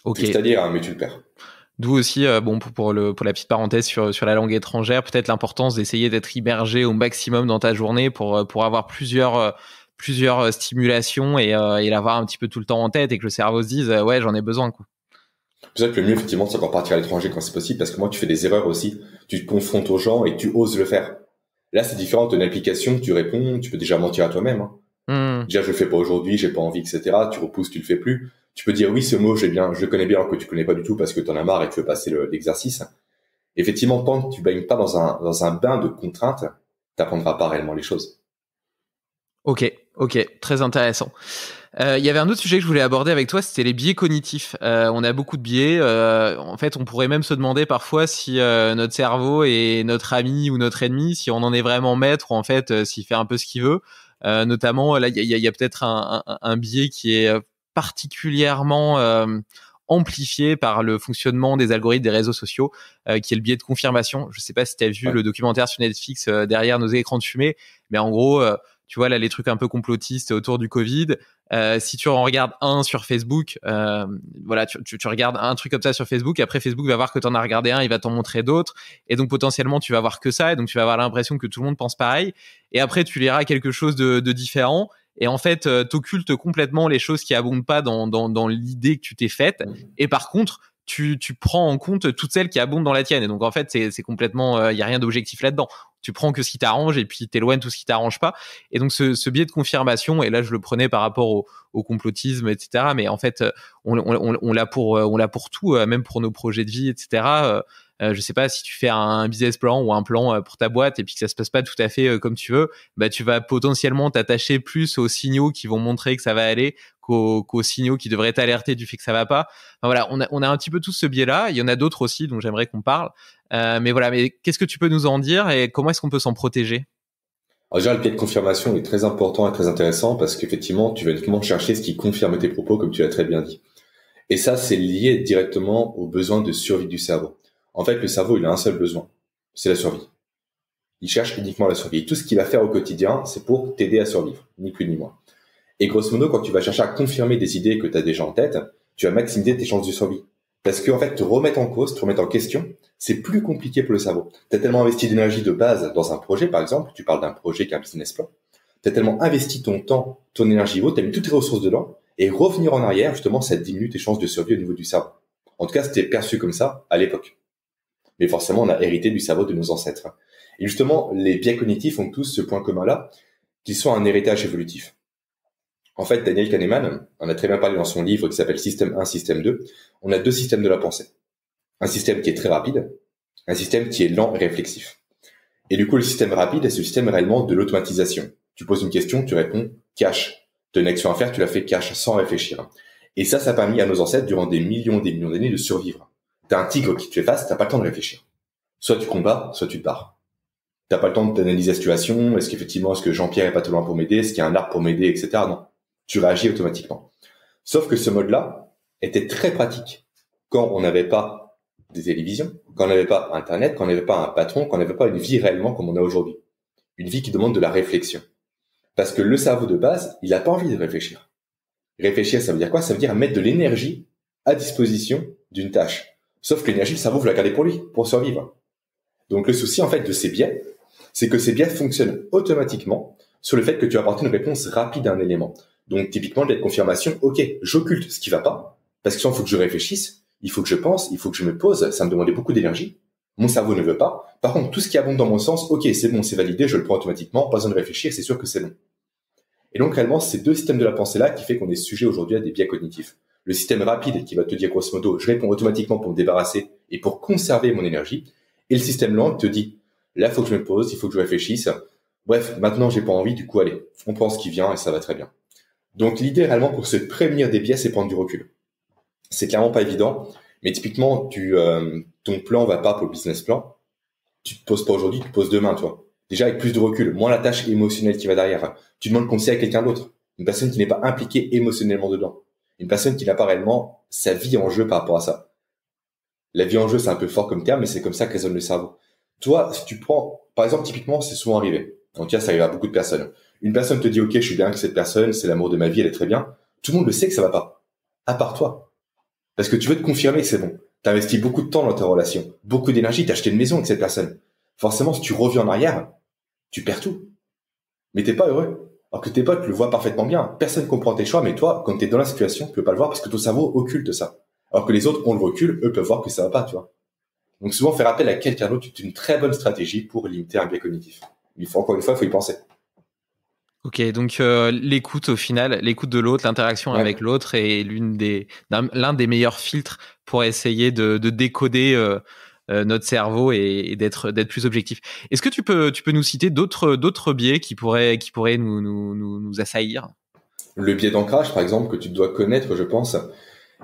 Ok. C'est-à-dire, mais tu le perds. D'où aussi, pour la petite parenthèse sur la langue étrangère, peut-être l'importance d'essayer d'être immergé au maximum dans ta journée pour avoir plusieurs stimulations et l'avoir un petit peu tout le temps en tête et que le cerveau se dise ouais, j'en ai besoin, quoi. C'est ça que le mieux, effectivement, c'est encore partir à l'étranger quand c'est possible, parce que moi, tu fais des erreurs aussi, tu te confrontes aux gens et tu oses le faire. Là, c'est différent d'une application, tu réponds, tu peux déjà mentir à toi-même. Déjà, je le fais pas aujourd'hui, j'ai pas envie, etc. Tu repousses, tu le fais plus. Tu peux dire oui, ce mot, je le connais bien, que tu connais pas du tout parce que t'en as marre et que tu veux passer l'exercice. Effectivement, tant que tu baignes pas dans un bain de contraintes, t'apprendras pas réellement les choses. Ok. Ok, très intéressant. Il y avait un autre sujet que je voulais aborder avec toi, c'était les biais cognitifs. On a beaucoup de biais. En fait, on pourrait même se demander parfois si notre cerveau est notre ami ou notre ennemi, si on en est vraiment maître ou en fait s'il fait un peu ce qu'il veut. Notamment, là, il y a peut-être un biais qui est particulièrement amplifié par le fonctionnement des algorithmes des réseaux sociaux, qui est le biais de confirmation. Je sais pas si tu as vu le documentaire sur Netflix Derrière nos écrans de fumée, mais en gros, tu vois là les trucs un peu complotistes autour du Covid. Si tu en regardes un sur Facebook, voilà, tu regardes un truc comme ça sur Facebook, après Facebook va voir que tu en as regardé un, il va t'en montrer d'autres, et donc potentiellement tu vas voir que ça, et donc tu vas avoir l'impression que tout le monde pense pareil, et après tu liras quelque chose de différent, et en fait t'occultes complètement les choses qui abondent pas dans l'idée que tu t'es faite, et par contre tu prends en compte toutes celles qui abondent dans la tienne, et donc en fait c'est complètement, y a rien d'objectif là-dedans. Tu prends que ce qui t'arrange et puis t'éloignes tout ce qui t'arrange pas. Et donc ce biais de confirmation, et là je le prenais par rapport au complotisme, etc. Mais en fait, on l'a pour tout, même pour nos projets de vie, etc. Je sais pas, si tu fais un business plan ou un plan pour ta boîte et puis que ça se passe pas tout à fait comme tu veux, bah tu vas potentiellement t'attacher plus aux signaux qui vont montrer que ça va aller qu'aux signaux qui devraient t'alerter du fait que ça va pas. Enfin, voilà, on a un petit peu tous ce biais-là. Il y en a d'autres aussi dont j'aimerais qu'on parle. Mais voilà, mais qu'est-ce que tu peux nous en dire et comment est-ce qu'on peut s'en protéger? Alors déjà, le biais de confirmation est très important et très intéressant parce qu'effectivement, tu vas uniquement chercher ce qui confirme tes propos, comme tu l'as très bien dit. Et ça, c'est lié directement aux besoins de survie du cerveau. En fait, le cerveau, il a un seul besoin, c'est la survie. Il cherche uniquement la survie. Et tout ce qu'il va faire au quotidien, c'est pour t'aider à survivre, ni plus ni moins. Et grosso modo, quand tu vas chercher à confirmer des idées que tu as déjà en tête, tu vas maximiser tes chances de survie. Parce qu'en fait, te remettre en cause, te remettre en question, c'est plus compliqué pour le cerveau. Tu as tellement investi d'énergie de base dans un projet, par exemple, tu parles d'un projet qui est un business plan, tu as tellement investi ton temps, ton énergie, tu as mis toutes tes ressources dedans, et revenir en arrière, justement, ça diminue tes chances de survie au niveau du cerveau. En tout cas, c'était perçu comme ça à l'époque. Mais forcément, on a hérité du cerveau de nos ancêtres. Et justement, les biais cognitifs ont tous ce point commun-là, qu'ils sont un héritage évolutif. En fait, Daniel Kahneman en a très bien parlé dans son livre qui s'appelle Système 1, Système 2. On a deux systèmes de la pensée. Un système qui est très rapide, un système qui est lent et réflexif. Et du coup, le système rapide est ce système réellement de l'automatisation. Tu poses une question, tu réponds cash. Tu as une action à faire, tu la fais cash, sans réfléchir. Et ça a permis à nos ancêtres, durant des millions d'années, de survivre. T'as un tigre qui te fait face, t'as pas le temps de réfléchir. Soit tu combats, soit tu te barres. T'as pas le temps d'analyser la situation. Est-ce que Jean-Pierre est pas trop loin pour m'aider? Est-ce qu'il y a un arbre pour m'aider, etc. Non. Tu réagis automatiquement. Sauf que ce mode-là était très pratique quand on n'avait pas des télévisions, quand on n'avait pas Internet, quand on n'avait pas un patron, quand on n'avait pas une vie réellement comme on a aujourd'hui. Une vie qui demande de la réflexion. Parce que le cerveau de base, il n'a pas envie de réfléchir. Réfléchir, ça veut dire quoi? Ça veut dire mettre de l'énergie à disposition d'une tâche. Sauf que l'énergie, le cerveau veut la garder pour lui, pour survivre. Donc le souci, en fait, de ces biais, c'est que ces biais fonctionnent automatiquement sur le fait que tu apportes une réponse rapide à un élément. Donc, typiquement, de la confirmation, ok, j'occulte ce qui va pas, parce que sinon, il faut que je réfléchisse, il faut que je pense, il faut que je me pose, ça me demandait beaucoup d'énergie. Mon cerveau ne veut pas. Par contre, tout ce qui abonde dans mon sens, ok, c'est bon, c'est validé, je le prends automatiquement, pas besoin de réfléchir, c'est sûr que c'est bon. Et donc, réellement, c'est deux systèmes de la pensée-là qui fait qu'on est sujet aujourd'hui à des biais cognitifs. Le système rapide qui va te dire, grosso modo, je réponds automatiquement pour me débarrasser et pour conserver mon énergie. Et le système lent te dit, là, il faut que je me pose, il faut que je réfléchisse. Bref, maintenant, j'ai pas envie, du coup, allez, on prend ce qui vient et ça va très bien. Donc l'idée réellement pour se prévenir des biais, c'est prendre du recul. C'est clairement pas évident, mais typiquement ton plan va pas pour le business plan. Tu te poses pas aujourd'hui, tu te poses demain, toi. Déjà avec plus de recul, moins la tâche émotionnelle qui va derrière. Tu demandes conseil à quelqu'un d'autre, une personne qui n'est pas impliquée émotionnellement dedans, une personne qui n'a pas réellement sa vie en jeu par rapport à ça. La vie en jeu, c'est un peu fort comme terme, mais c'est comme ça que résonne le cerveau. Toi, si tu prends, par exemple, typiquement, c'est souvent arrivé. En tout cas, ça arrive à beaucoup de personnes. Une personne te dit, ok, je suis bien avec cette personne, c'est l'amour de ma vie, elle est très bien. Tout le monde le sait que ça va pas. À part toi. Parce que tu veux te confirmer que c'est bon. T'as investi beaucoup de temps dans ta relation, beaucoup d'énergie, t'as acheté une maison avec cette personne. Forcément, si tu reviens en arrière, tu perds tout. Mais t'es pas heureux. Alors que tes potes le voient parfaitement bien. Personne comprend tes choix, mais toi, quand t'es dans la situation, tu peux pas le voir parce que ton cerveau occulte ça. Alors que les autres ont le recul, eux peuvent voir que ça va pas, tu vois. Donc souvent, faire appel à quelqu'un d'autre est une très bonne stratégie pour limiter un biais cognitif. Il faut, encore une fois, il faut y penser. Ok, donc l'écoute au final, l'écoute de l'autre, l'interaction avec l'autre est l'un des meilleurs filtres pour essayer de décoder notre cerveau et d'être plus objectif. Est-ce que tu peux nous citer d'autres biais qui pourraient nous assaillir? Le biais d'ancrage, par exemple, que tu dois connaître, je pense,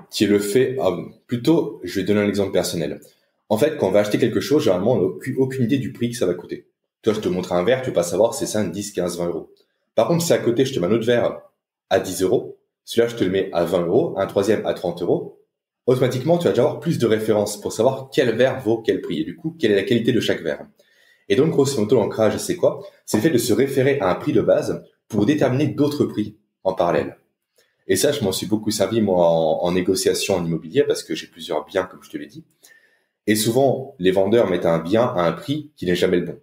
qui est le fait, plutôt, je vais donner un exemple personnel. En fait, quand on va acheter quelque chose, généralement, on n'a aucune idée du prix que ça va coûter. Toi, je te montre un verre, tu vas pas savoir si c'est 5, 10, 15, 20 euros. Par contre, si à côté, je te mets un autre verre à 10 euros, celui-là, je te le mets à 20 euros, un troisième à 30 euros, automatiquement, tu vas déjà avoir plus de références pour savoir quel verre vaut quel prix et du coup, quelle est la qualité de chaque verre. Et donc, grosso modo, l'ancrage, c'est quoi? C'est le fait de se référer à un prix de base pour déterminer d'autres prix en parallèle. Et ça, je m'en suis beaucoup servi, moi, en négociation en immobilier parce que j'ai plusieurs biens, comme je te l'ai dit. Et souvent, les vendeurs mettent un bien à un prix qui n'est jamais le bon.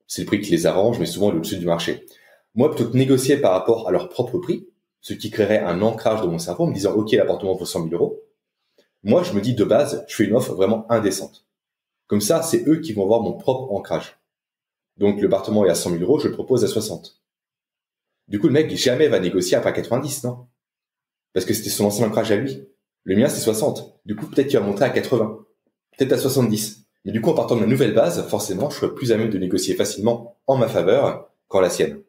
C'est le prix qui les arrange, mais souvent, il est au-dessus du marché. Moi, plutôt que de négocier par rapport à leur propre prix, ce qui créerait un ancrage dans mon cerveau en me disant, OK, l'appartement vaut 100 000 euros. Moi, je me dis de base, je fais une offre vraiment indécente. Comme ça, c'est eux qui vont avoir mon propre ancrage. Donc, l'appartement est à 100 000 euros, je le propose à 60. Du coup, le mec, jamais va négocier après 90, non? Parce que c'était son ancien ancrage à lui. Le mien, c'est 60. Du coup, peut-être qu'il va monter à 80. Peut-être à 70. Mais du coup, en partant de la nouvelle base, forcément, je serai plus à même de négocier facilement en ma faveur qu'en la sienne.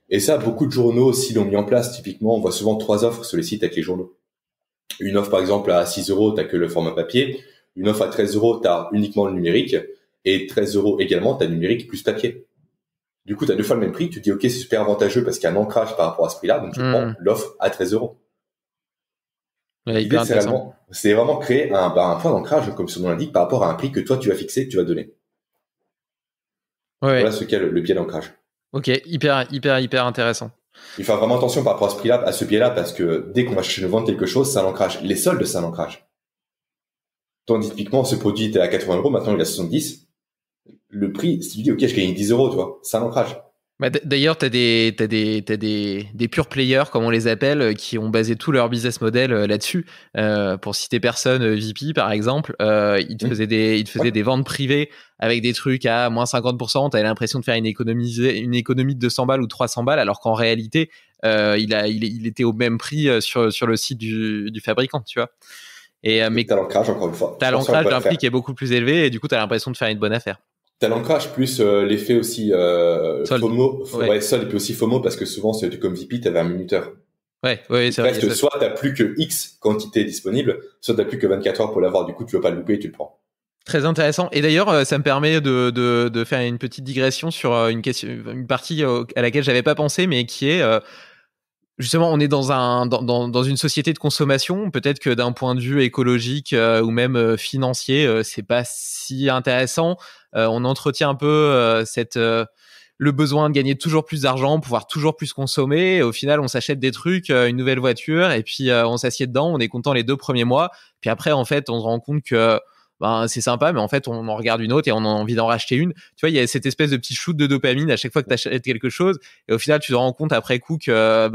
Et ça, beaucoup de journaux aussi l'ont mis en place. Typiquement, on voit souvent 3 offres sur les sites avec les journaux. Une offre, par exemple, à 6 euros, t'as que le format papier. Une offre à 13 euros, t'as uniquement le numérique. Et 13 euros également, t'as numérique plus papier. Du coup, t'as 2 fois le même prix. Tu te dis, OK, c'est super avantageux parce qu'il y a un ancrage par rapport à ce prix-là. Donc, je prends l'offre à 13 euros. Ouais, L'idée, c'est vraiment créer un point d'ancrage, comme son nom l'indique, par rapport à un prix que toi, tu vas fixer, que tu vas donner. Ouais. Voilà ce qu'est le biais d'ancrage. Ok, hyper intéressant. Il faut faire vraiment attention par rapport à ce prix-là, à ce biais-là, parce que dès qu'on va chercher de vendre quelque chose, c'est un ancrage. Les soldes, c'est un ancrage. Tandis typiquement, ce produit était à 80 euros, maintenant il est à 70. Le prix, si tu dis, OK, je gagne 10 euros, tu vois, c'est un ancrage. Bah, d'ailleurs, t'as des pure players, comme on les appelle, qui ont basé tout leur business model là-dessus. Pour citer personne, VP par exemple, ils te faisaient des ventes privées avec des trucs à moins 50%. T'avais l'impression de faire une économie de 200 balles ou 300 balles, alors qu'en réalité, il était au même prix sur le site du fabricant, tu vois. Mais t'as l'ancrage, encore une fois. T'as l'ancrage d'un prix qui est beaucoup plus élevé et du coup, t'as l'impression de faire une bonne affaire. T'as l'ancrage plus l'effet aussi FOMO. Ouais, sol et puis aussi FOMO parce que souvent, c'est comme VP, t'avais un minuteur. Ouais, c'est vrai. Soit t'as plus que X quantité disponible, soit t'as plus que 24 heures pour l'avoir. Du coup, tu veux pas le louper et tu le prends. Très intéressant. Et d'ailleurs, ça me permet de faire une petite digression sur une partie à laquelle j'avais pas pensé, mais qui est justement, on est dans une société de consommation. Peut-être que d'un point de vue écologique ou même financier, c'est pas si intéressant. On entretient un peu le besoin de gagner toujours plus d'argent, pouvoir toujours plus consommer. Et au final, on s'achète des trucs, une nouvelle voiture, et puis on s'assied dedans. On est content les 2 premiers mois. Puis après, en fait, on se rend compte que c'est sympa, mais en fait, on en regarde une autre et on a envie d'en racheter une. Tu vois, il y a cette espèce de petit shoot de dopamine à chaque fois que tu achètes quelque chose. Et au final, tu te rends compte après coup que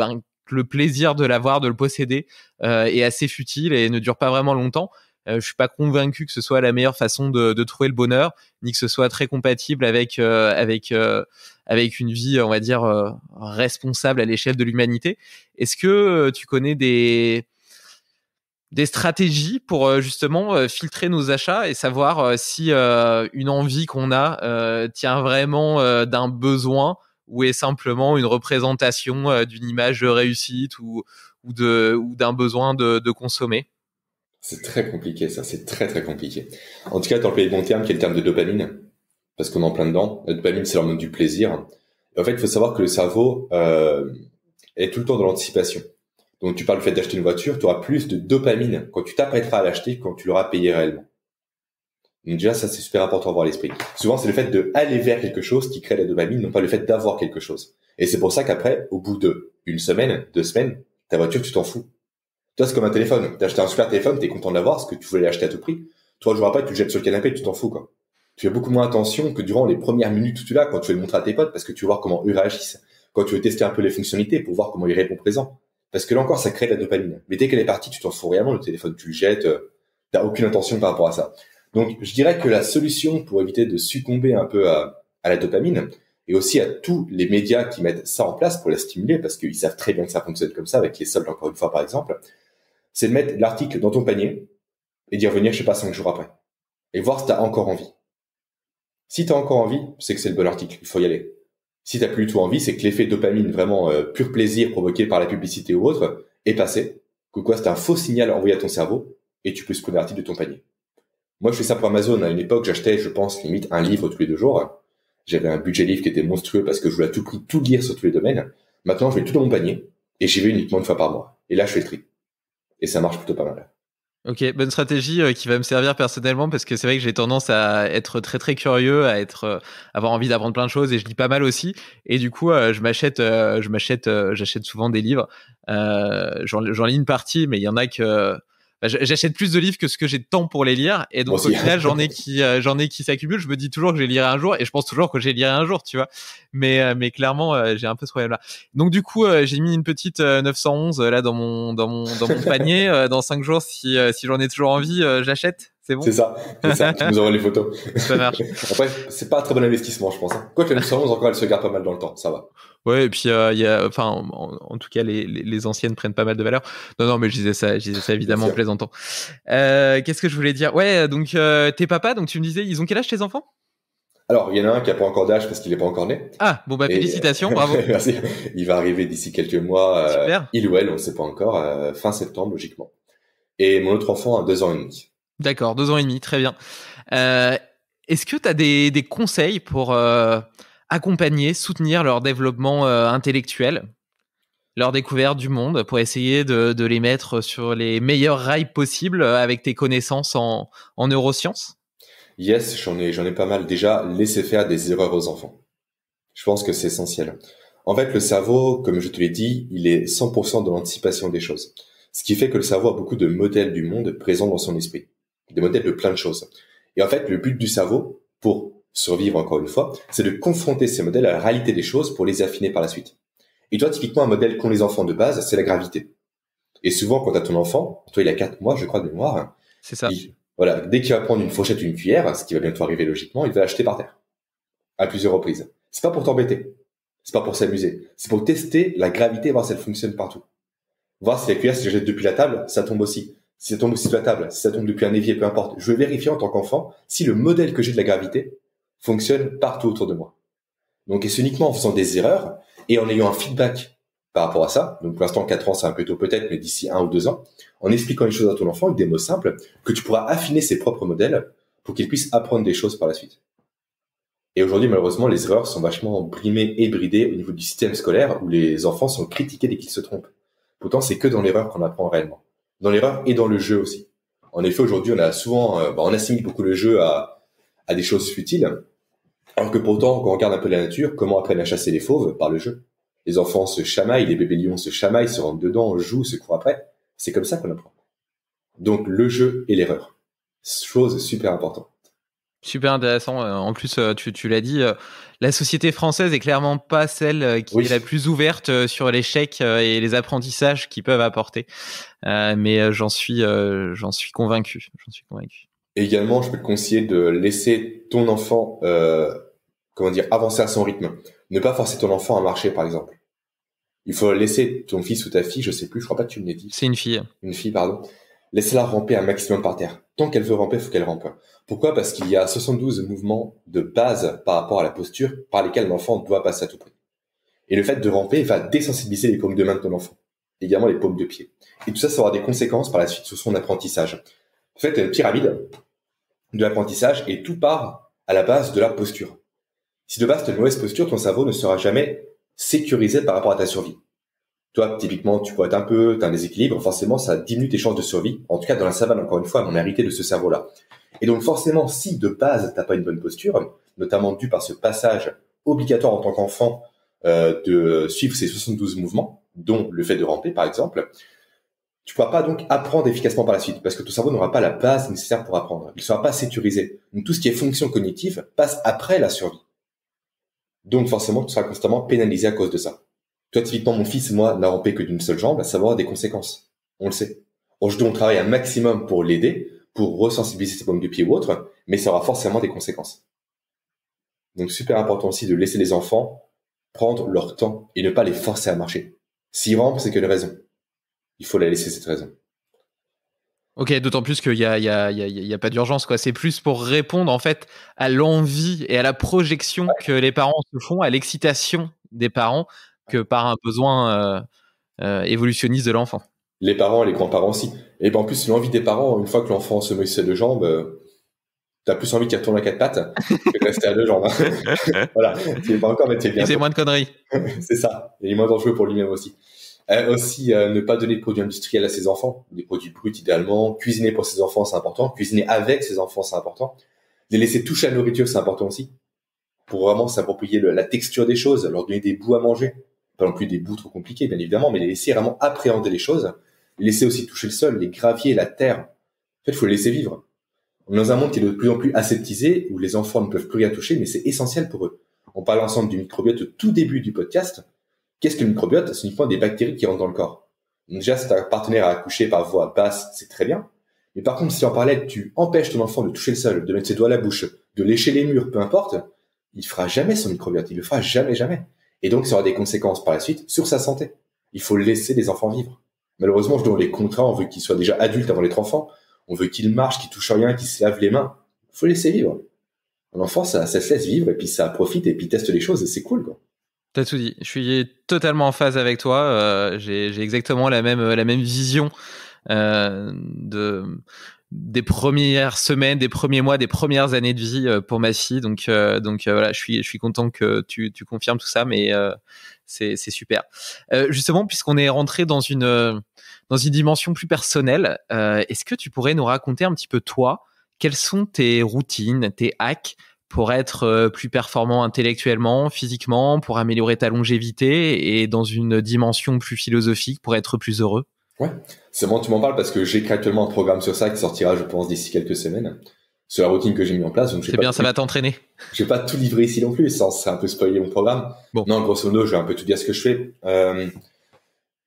le plaisir de l'avoir, de le posséder, est assez futile et ne dure pas vraiment longtemps. Je suis pas convaincu que ce soit la meilleure façon de trouver le bonheur, ni que ce soit très compatible avec une vie, on va dire, responsable à l'échelle de l'humanité. Est-ce que tu connais des stratégies pour justement filtrer nos achats et savoir si une envie qu'on a tient vraiment d'un besoin ou est simplement une représentation d'une image de réussite ou d'un besoin de consommer? C'est très compliqué, ça. C'est très, très compliqué. En tout cas, t'as employé le bon terme, qui est le terme de dopamine, parce qu'on est en plein dedans. La dopamine, c'est l'hormone du plaisir. Et en fait, il faut savoir que le cerveau est tout le temps dans l'anticipation. Donc, tu parles du fait d'acheter une voiture, tu auras plus de dopamine quand tu t'apprêteras à l'acheter que quand tu l'auras payé réellement. Donc déjà, ça, c'est super important à avoir à l'esprit. Souvent, c'est le fait d'aller vers quelque chose qui crée la dopamine, non pas le fait d'avoir quelque chose. Et c'est pour ça qu'après, au bout de 1 semaine, 2 semaines, ta voiture, tu t'en fous. Toi, c'est comme un téléphone. T'as acheté un super téléphone, t'es content de l'avoir, parce que tu voulais l'acheter à tout prix. 3 jours après, tu le jettes sur le canapé, tu t'en fous, quoi. Tu fais beaucoup moins attention que durant les premières minutes où tu l'as, quand tu veux le montrer à tes potes, parce que tu veux voir comment eux réagissent. Quand tu veux tester un peu les fonctionnalités pour voir comment ils répondent présent. Parce que là encore, ça crée de la dopamine. Mais dès qu'elle est partie, tu t'en fous réellement, le téléphone, tu le jettes, t'as aucune intention par rapport à ça. Donc, je dirais que la solution pour éviter de succomber un peu à la dopamine, et aussi à tous les médias qui mettent ça en place pour la stimuler, parce qu'ils savent très bien que ça fonctionne comme ça, avec les soldes, encore une fois, par exemple, c'est de mettre l'article dans ton panier et d'y revenir, je sais pas, 5 jours après. et voir si tu as encore envie. Si tu as encore envie, c'est que c'est le bon article, il faut y aller. Si tu n'as plus du tout envie, c'est que l'effet dopamine, vraiment pur plaisir provoqué par la publicité ou autre, est passé. Que quoi, c'est un faux signal envoyé à ton cerveau et tu peux supprimer l'article de ton panier. Moi, je fais ça pour Amazon. À une époque, j'achetais, je pense, limite un livre tous les 2 jours. J'avais un budget livre qui était monstrueux parce que je voulais à tout prix tout lire sur tous les domaines. Maintenant, je mets tout dans mon panier et j'y vais uniquement une fois par mois. Et là, je fais le tri. Et ça marche plutôt pas mal. Ok, bonne stratégie qui va me servir personnellement parce que c'est vrai que j'ai tendance à être très très curieux, à avoir envie d'apprendre plein de choses et je lis pas mal aussi. Et du coup, j'achète souvent des livres. J'en lis une partie, mais il y en a que j'achète plus de livres que ce que j'ai de temps pour les lire. Et donc au final, j'en ai qui s'accumulent. Je me dis toujours que je les lirai un jour et je pense toujours que je les lirai un jour, tu vois. Mais clairement, j'ai un peu ce problème-là. Donc du coup, j'ai mis une petite 911 là dans mon panier. Dans 5 jours, si j'en ai toujours envie, j'achète. C'est bon. C'est ça. Tu nous envoies les photos. Ça marche. Après, c'est pas un très bon investissement, je pense. Quoique la 911 encore, elle se garde pas mal dans le temps. Ça va. Ouais, et puis il y a, enfin, en tout cas, les anciennes prennent pas mal de valeur. Non, mais je disais ça évidemment en plaisantant. Qu'est-ce que je voulais dire? Ouais, donc t'es papa, donc tu me disais, ils ont quel âge tes enfants? Alors, il y en a un qui a pas encore d'âge parce qu'il est pas encore né. Ah, bon bah félicitations, bravo. Merci. Il va arriver d'ici quelques mois. Super. Il ou elle, on ne sait pas encore. Fin septembre, logiquement. Et mon autre enfant a 2 ans et demi. D'accord, 2 ans et demi, très bien. Est-ce que tu as des conseils pour accompagner, soutenir leur développement intellectuel, leur découverte du monde, pour essayer de les mettre sur les meilleurs rails possibles avec tes connaissances en neurosciences? Yes, j'en ai pas mal. Déjà, laisser faire des erreurs aux enfants. Je pense que c'est essentiel. En fait, le cerveau, comme je te l'ai dit, il est 100% dans l'anticipation des choses. Ce qui fait que le cerveau a beaucoup de modèles du monde présents dans son esprit. Des modèles de plein de choses. Et en fait, le but du cerveau, pour survivre encore une fois, c'est de confronter ces modèles à la réalité des choses pour les affiner par la suite. Et toi, typiquement, un modèle qu'ont les enfants de base, c'est la gravité. Et souvent, quand tu as ton enfant, toi, il a 4 mois, je crois, de mémoire. C'est ça. Voilà, dès qu'il va prendre une fourchette ou une cuillère, ce qui va bientôt arriver logiquement, il va l'acheter par terre. À plusieurs reprises. C'est pas pour t'embêter. C'est pas pour s'amuser. C'est pour tester la gravité, voir si elle fonctionne partout. Voir si la cuillère, si je jette depuis la table, ça tombe aussi. Si ça tombe aussi de la table, si ça tombe depuis un évier, peu importe. Je veux vérifier en tant qu'enfant si le modèle que j'ai de la gravité fonctionne partout autour de moi. Donc, et c'est uniquement en faisant des erreurs et en ayant un feedback par rapport à ça. Donc, pour l'instant, 4 ans, c'est un peu tôt peut-être, mais d'ici 1 ou 2 ans, en expliquant les choses à ton enfant avec des mots simples, que tu pourras affiner ses propres modèles pour qu'il puisse apprendre des choses par la suite. Et aujourd'hui, malheureusement, les erreurs sont vachement brimées et bridées au niveau du système scolaire où les enfants sont critiqués dès qu'ils se trompent. Pourtant, c'est que dans l'erreur qu'on apprend réellement. Dans l'erreur et dans le jeu aussi. En effet, aujourd'hui, on a souvent, on assimile beaucoup le jeu à des choses futiles. Alors que pourtant, quand on regarde un peu la nature, comment apprennent à chasser les fauves? Par le jeu. Les enfants se chamaillent, les bébés lions se chamaillent, se rentrent dedans, jouent, se courent après. C'est comme ça qu'on apprend. Donc, le jeu et l'erreur. Chose super importante. Super intéressant. En plus, tu l'as dit, la société française est clairement pas celle qui est la plus ouverte sur l'échec et les apprentissages qu'ils peuvent apporter. Mais j'en suis convaincu. Et également, je peux te conseiller de laisser ton enfant, avancer à son rythme. Ne pas forcer ton enfant à marcher, par exemple. Il faut laisser ton fils ou ta fille, je sais plus, je crois pas que tu me l'as dit. C'est une fille. Une fille, pardon. Laisse-la ramper un maximum par terre. Tant qu'elle veut ramper, il faut qu'elle rampe. Pourquoi? Parce qu'il y a 72 mouvements de base par rapport à la posture par lesquels l'enfant doit passer à tout prix. Et le fait de ramper va désensibiliser les paumes de main de ton enfant. Également les paumes de pied. Et tout ça, ça aura des conséquences par la suite sur son apprentissage. En fait, il y a une pyramide de l'apprentissage et tout part à la base de la posture. Si de base tu as une mauvaise posture, ton cerveau ne sera jamais sécurisé par rapport à ta survie. Toi, typiquement, tu pourrais être t'as un déséquilibre, forcément, ça diminue tes chances de survie. En tout cas, dans la savane, encore une fois, on a hérité de ce cerveau-là. Et donc, forcément, si de base, t'as pas une bonne posture, notamment dû par ce passage obligatoire en tant qu'enfant, de suivre ces 72 mouvements, dont le fait de ramper, par exemple, tu pourras pas donc apprendre efficacement par la suite, parce que ton cerveau n'aura pas la base nécessaire pour apprendre. Il ne sera pas sécurisé. Donc, tout ce qui est fonction cognitive passe après la survie. Donc, forcément, tu seras constamment pénalisé à cause de ça. Toi, typiquement, mon fils, moi, n'a rampé que d'une seule jambe, ça va avoir des conséquences. On le sait. Je dois travailler un maximum pour l'aider, pour resensibiliser ses paumes de pied ou autre, mais ça aura forcément des conséquences. Donc, super important aussi de laisser les enfants prendre leur temps et ne pas les forcer à marcher. S'ils rampent, c'est qu'il y a une raison. Il faut la laisser cette raison. Ok, d'autant plus qu'il y a pas d'urgence, quoi. C'est plus pour répondre, en fait, à l'envie et à la projection que les parents se font, à l'excitation des parents, que par un besoin évolutionniste de l'enfant. Les parents et les grands-parents aussi. Et ben en plus, l'envie des parents, une fois que l'enfant se met sur deux jambes, t'as plus envie qu'il retourne à quatre pattes que de rester à deux jambes. Voilà, tu es pas encore, mais tu es bien. Et c'est moins de conneries. C'est ça. Et il est moins dangereux pour lui-même aussi. Ne pas donner de produits industriels à ses enfants, des produits bruts idéalement. Cuisiner pour ses enfants, c'est important. Cuisiner avec ses enfants, c'est important. Les laisser toucher à la nourriture, c'est important aussi. Pour vraiment s'approprier la texture des choses, leur donner des bouts à manger. Pas non plus des bouts trop compliqués, bien évidemment, mais les laisser vraiment appréhender les choses. Les laisser aussi toucher le sol, les graviers, la terre. En fait, il faut les laisser vivre. On est dans un monde qui est de plus en plus aseptisé, où les enfants ne peuvent plus rien toucher, mais c'est essentiel pour eux. On parle ensemble du microbiote au tout début du podcast. Qu'est-ce que le microbiote? C'est uniquement des bactéries qui rentrent dans le corps. Donc déjà, si ta partenaire a accouché par voie basse, c'est très bien. Mais par contre, si en parallèle, tu empêches ton enfant de toucher le sol, de mettre ses doigts à la bouche, de lécher les murs, peu importe, il fera jamais son microbiote. Il le fera jamais, jamais. Et donc, ça aura des conséquences par la suite sur sa santé. Il faut laisser les enfants vivre. Malheureusement, dans les contrats, on veut qu'ils soient déjà adultes avant d'être enfants. On veut qu'ils marchent, qu'ils touchent rien, qu'ils se lavent les mains. Il faut laisser vivre. Un enfant, ça se laisse vivre, et puis ça profite, et puis teste les choses, et c'est cool, quoi. T'as tout dit. Je suis totalement en phase avec toi. J'ai exactement la même vision des premières semaines, des premiers mois, des premières années de vie pour ma fille. Donc voilà, je suis content que tu confirmes tout ça, mais c'est super. Justement, puisqu'on est rentré dans une dimension plus personnelle, est-ce que tu pourrais nous raconter un petit peu toi, quelles sont tes routines, tes hacks pour être plus performant intellectuellement, physiquement, pour améliorer ta longévité et dans une dimension plus philosophique pour être plus heureux? Ouais, c'est bon, tu m'en parles parce que j'écris actuellement un programme sur ça qui sortira, je pense, d'ici quelques semaines. C'est la routine que j'ai mis en place. Donc c'est bien, ça va t'entraîner. Je vais pas tout livrer ici non plus, c'est un peu spoiler mon programme. Bon. Non, grosso modo, je vais un peu tout dire ce que je fais.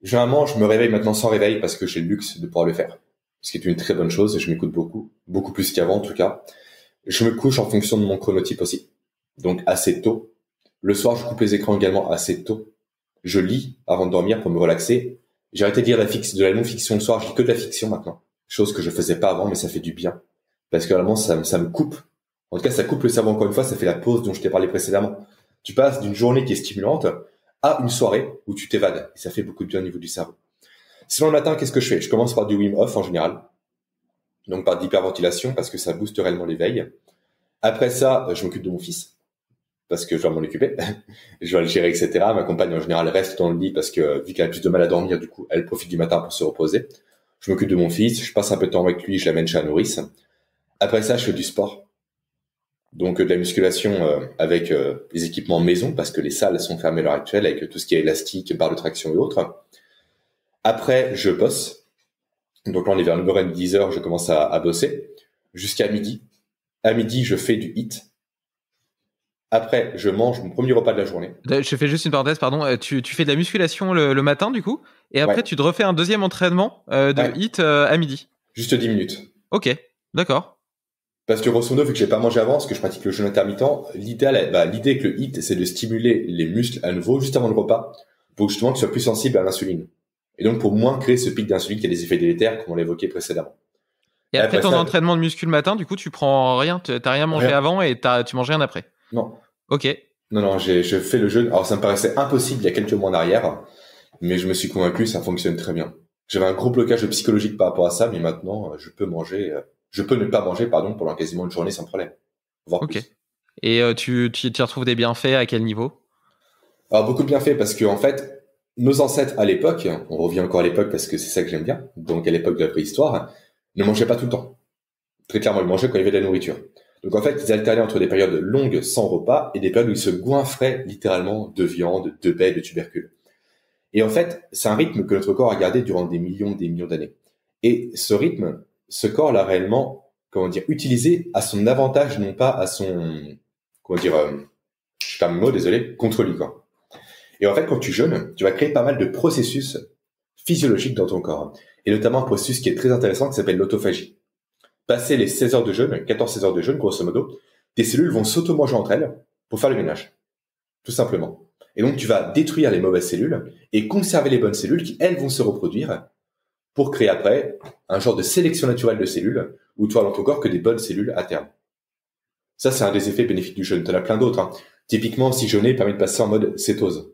Généralement, je me réveille maintenant sans réveil parce que j'ai le luxe de pouvoir le faire. Ce qui est une très bonne chose et je m'écoute beaucoup plus qu'avant en tout cas. Je me couche en fonction de mon chronotype aussi. Donc assez tôt. Le soir, je coupe les écrans également assez tôt. Je lis avant de dormir pour me relaxer. J'ai arrêté de lire de la non-fiction le soir, je lis que de la fiction maintenant. Chose que je faisais pas avant, mais ça fait du bien. Parce que vraiment, ça me coupe. En tout cas, ça coupe le cerveau encore une fois, ça fait la pause dont je t'ai parlé précédemment. Tu passes d'une journée qui est stimulante à une soirée où tu t'évades. Et ça fait beaucoup de bien au niveau du cerveau. Sinon, le matin, qu'est-ce que je fais? Je commence par du Wim Hof en général. Donc par de l'hyperventilation parce que ça booste réellement l'éveil. Après ça, je m'occupe de mon fils parce que je dois m'en occuper. Je dois le gérer, etc. Ma compagne en général reste dans le lit parce que vu qu'elle a plus de mal à dormir, du coup, elle profite du matin pour se reposer. Je m'occupe de mon fils, je passe un peu de temps avec lui, je l'amène chez la nourrice. Après ça, je fais du sport. Donc de la musculation avec les équipements maison parce que les salles sont fermées à l'heure actuelle avec tout ce qui est élastique, barre de traction et autres. Après, je bosse. Donc là, on est vers 9h30, 10h, je commence à bosser jusqu'à midi. À midi, je fais du HIIT. Après, je mange mon premier repas de la journée. Je fais juste une parenthèse, pardon. Tu fais de la musculation le matin, du coup, et après, tu te refais un deuxième entraînement de HIIT à midi. Juste 10 minutes. Ok, d'accord. Parce que grosso modo, vu que j'ai pas mangé avant, parce que je pratique le jeûne intermittent, l'idée avec le HIIT, c'est de stimuler les muscles à nouveau juste avant le repas, pour justement que tu sois plus sensible à l'insuline. Et donc, pour moins créer ce pic d'insuline qui a des effets délétères, comme on l'évoquait précédemment. Et après ton entraînement de muscu le matin, du coup, tu prends rien, t'as rien mangé avant et tu manges rien après? Non. Ok. Non, je fais le jeûne. Alors, ça me paraissait impossible il y a quelques mois en arrière, mais je me suis convaincu, ça fonctionne très bien. J'avais un gros blocage psychologique par rapport à ça, mais maintenant, je peux ne pas manger, pendant quasiment une journée sans problème. Voire plus. Et tu retrouves des bienfaits à quel niveau? Alors, beaucoup de bienfaits parce que, en fait, nos ancêtres à l'époque, on revient encore à l'époque parce que c'est ça que j'aime bien, donc à l'époque de la préhistoire, ne mangeaient pas tout le temps. Très clairement, ils mangeaient quand il y avait de la nourriture. Donc en fait, ils alternaient entre des périodes longues sans repas et des périodes où ils se goinfraient littéralement de viande, de baies, de tubercules. Et en fait, c'est un rythme que notre corps a gardé durant des millions d'années. Et ce rythme, ce corps l'a réellement, utilisé à son avantage, non pas à son, je perds mes mots, désolé, contre lui, quoi. Et en fait, quand tu jeûnes, tu vas créer pas mal de processus physiologiques dans ton corps. Et notamment un processus qui est très intéressant qui s'appelle l'autophagie. Passer les 16 heures de jeûne, 14-16 heures de jeûne, grosso modo, tes cellules vont s'auto-manger entre elles pour faire le ménage. Tout simplement. Et donc, tu vas détruire les mauvaises cellules et conserver les bonnes cellules qui, elles, vont se reproduire pour créer après un genre de sélection naturelle de cellules où tu as dans ton corps que des bonnes cellules à terme. Ça, c'est un des effets bénéfiques du jeûne. Tu en as plein d'autres. Hein. Typiquement, si jeûner permet de passer en mode cétose.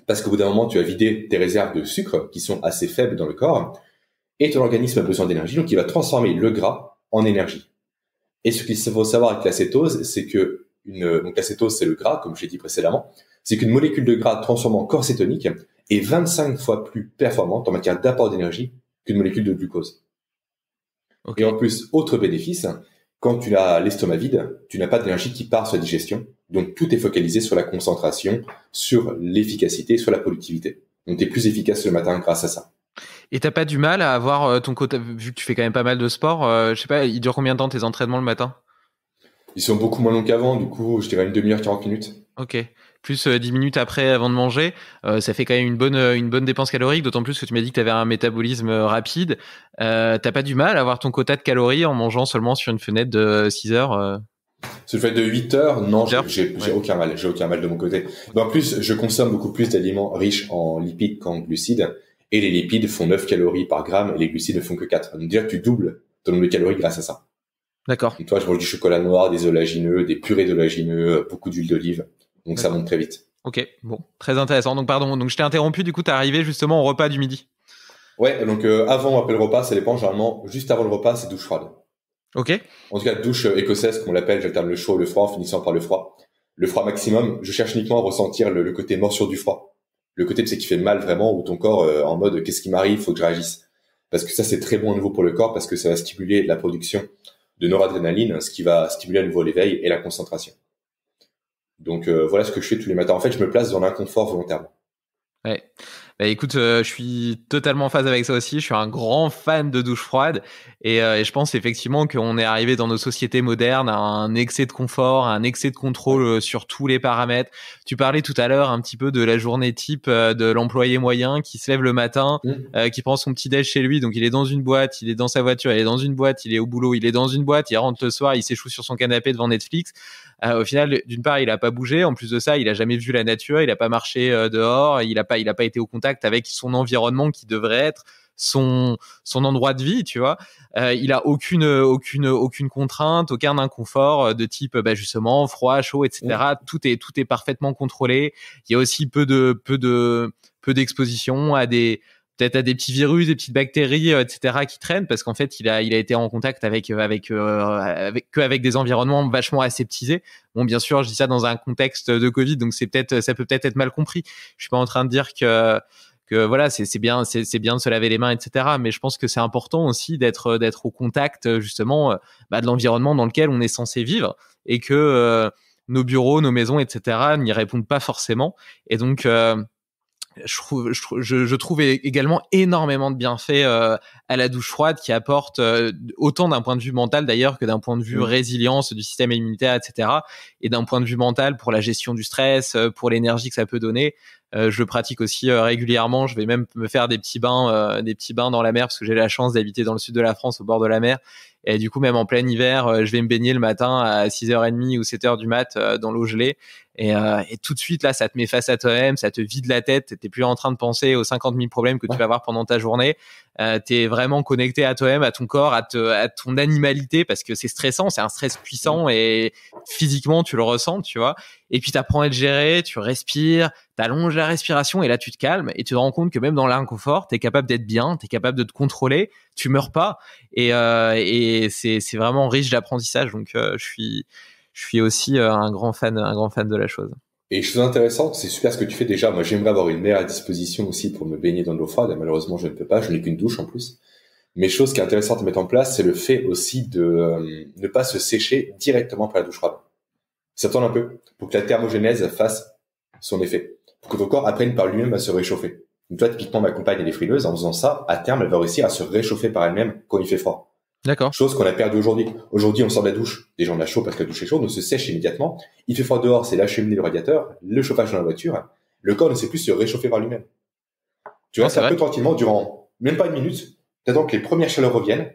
Parce qu'au bout d'un moment, tu as vidé tes réserves de sucre qui sont assez faibles dans le corps et ton organisme a besoin d'énergie, donc il va transformer le gras en énergie. Et ce qu'il faut savoir avec la cétose, c'est que donc la cétose, c'est le gras, comme je l'ai dit précédemment, c'est qu'une molécule de gras transformée en corps cétonique est 25 fois plus performante en matière d'apport d'énergie qu'une molécule de glucose. Okay. Et en plus, autre bénéfice, quand tu as l'estomac vide, tu n'as pas d'énergie qui part sur la digestion, donc tout est focalisé sur la concentration, sur l'efficacité, sur la productivité. Donc tu es plus efficace le matin grâce à ça. Et t'as pas du mal à avoir ton quota, vu que tu fais quand même pas mal de sport, je sais pas, il dure combien de temps tes entraînements le matin? Ils sont beaucoup moins longs qu'avant, du coup, je dirais une demi-heure, 40 minutes. Ok. Plus 10 minutes après, avant de manger, ça fait quand même une bonne dépense calorique, d'autant plus que tu m'as dit que tu avais un métabolisme rapide. T'as pas du mal à avoir ton quota de calories en mangeant seulement sur une fenêtre de 6 heures Sur le fait de 8 heures, non, j'ai aucun mal. J'ai aucun mal de mon côté. Mais en plus, je consomme beaucoup plus d'aliments riches en lipides qu'en glucides. Et les lipides font 9 calories par gramme et les glucides ne font que 4. Donc déjà, tu doubles ton nombre de calories grâce à ça. D'accord. Donc toi, je mange du chocolat noir, des oléagineux, des purées d'oléagineux, beaucoup d'huile d'olive. Donc ça monte très vite. Ok, bon, très intéressant. Donc pardon, donc je t'ai interrompu, du coup, t'es arrivé justement au repas du midi. Ouais, donc avant ou après le repas, ça dépend. Généralement, juste avant le repas, c'est douche froide. Ok. En tout cas, douche écossaise, comme on l'appelle, j'alterne le chaud et le froid en finissant par le froid. Le froid maximum, je cherche uniquement à ressentir le côté morsure du froid. Le côté de ce qui fait mal vraiment, ou ton corps en mode qu'est-ce qui m'arrive, faut que je réagisse. Parce que ça, c'est très bon à nouveau pour le corps, parce que ça va stimuler la production de noradrénaline, ce qui va stimuler à nouveau l'éveil et la concentration. Donc voilà ce que je fais tous les matins. En fait, je me place dans l'inconfort volontairement. Ouais. Bah écoute, je suis totalement en phase avec ça aussi. Je suis un grand fan de douche froide et je pense effectivement qu'on est arrivé dans nos sociétés modernes à un excès de confort, à un excès de contrôle sur tous les paramètres. Tu parlais tout à l'heure un petit peu de la journée type de l'employé moyen qui se lève le matin, qui prend son petit déj chez lui. Donc il est dans une boîte, il est dans sa voiture, il est dans une boîte, il est au boulot, il est dans une boîte, il rentre le soir, il s'échoue sur son canapé devant Netflix. Au final, d'une part, il a pas bougé. En plus de ça, il a jamais vu la nature. Il a pas marché dehors. Il a pas été au contact avec son environnement qui devrait être son endroit de vie, tu vois. Il a aucune contrainte, aucun inconfort de type justement froid, chaud, etc. Tout est parfaitement contrôlé. Il y a aussi peu d'exposition à peut-être à des petits virus, des petites bactéries, etc. qui traînent parce qu'en fait, il a été en contact avec des environnements vachement aseptisés. Bon, bien sûr, je dis ça dans un contexte de Covid, donc ça peut peut-être être mal compris. Je suis pas en train de dire que voilà, c'est bien de se laver les mains, etc. Mais je pense que c'est important aussi d'être au contact justement de l'environnement dans lequel on est censé vivre et que nos bureaux, nos maisons, etc. n'y répondent pas forcément. Et donc je trouve également énormément de bienfaits à la douche froide qui apporte autant d'un point de vue mental d'ailleurs que d'un point de vue résilience du système immunitaire, etc. Et d'un point de vue mental pour la gestion du stress, pour l'énergie que ça peut donner. Je pratique aussi régulièrement. Je vais même me faire des petits bains dans la mer parce que j'ai la chance d'habiter dans le sud de la France au bord de la mer. Et du coup, même en plein hiver, je vais me baigner le matin à 6h30 ou 7h du mat dans l'eau gelée. Et tout de suite, là, ça te met face à toi-même, ça te vide la tête. T'es plus en train de penser aux 50 000 problèmes que tu vas avoir pendant ta journée. T'es vraiment connecté à toi-même, à ton corps, à ton animalité parce que c'est stressant, c'est un stress puissant et physiquement, tu le ressens, tu vois. Et puis, t'apprends à le gérer, tu respires, t'allonges la respiration et là, tu te calmes et tu te rends compte que même dans l'inconfort, t'es capable d'être bien, t'es capable de te contrôler, tu meurs pas. Et c'est vraiment riche d'apprentissage. Donc, je suis aussi un grand fan de la chose. Et chose intéressante, c'est super ce que tu fais déjà. Moi, j'aimerais avoir une mer à disposition aussi pour me baigner dans de l'eau froide. Malheureusement, je ne peux pas. Je n'ai qu'une douche en plus. Mais chose qui est intéressante à mettre en place, c'est le fait aussi de ne pas se sécher directement par la douche froide. Ça tourne un peu pour que la thermogénèse fasse son effet. Pour que ton corps apprenne par lui-même à se réchauffer. Donc toi, typiquement, ma compagne, elle est frileuse. En faisant ça, à terme, elle va réussir à se réchauffer par elle-même quand il fait froid. D'accord. Chose qu'on a perdue aujourd'hui. Aujourd'hui, on sort de la douche. Déjà, on a chaud parce que la douche est chaude. On se sèche immédiatement. Il fait froid dehors. C'est la cheminée, le radiateur, le chauffage dans la voiture. Le corps ne sait plus se réchauffer par lui-même. Tu restes un peu tranquillement durant même pas une minute. T'attends que les premières chaleurs reviennent.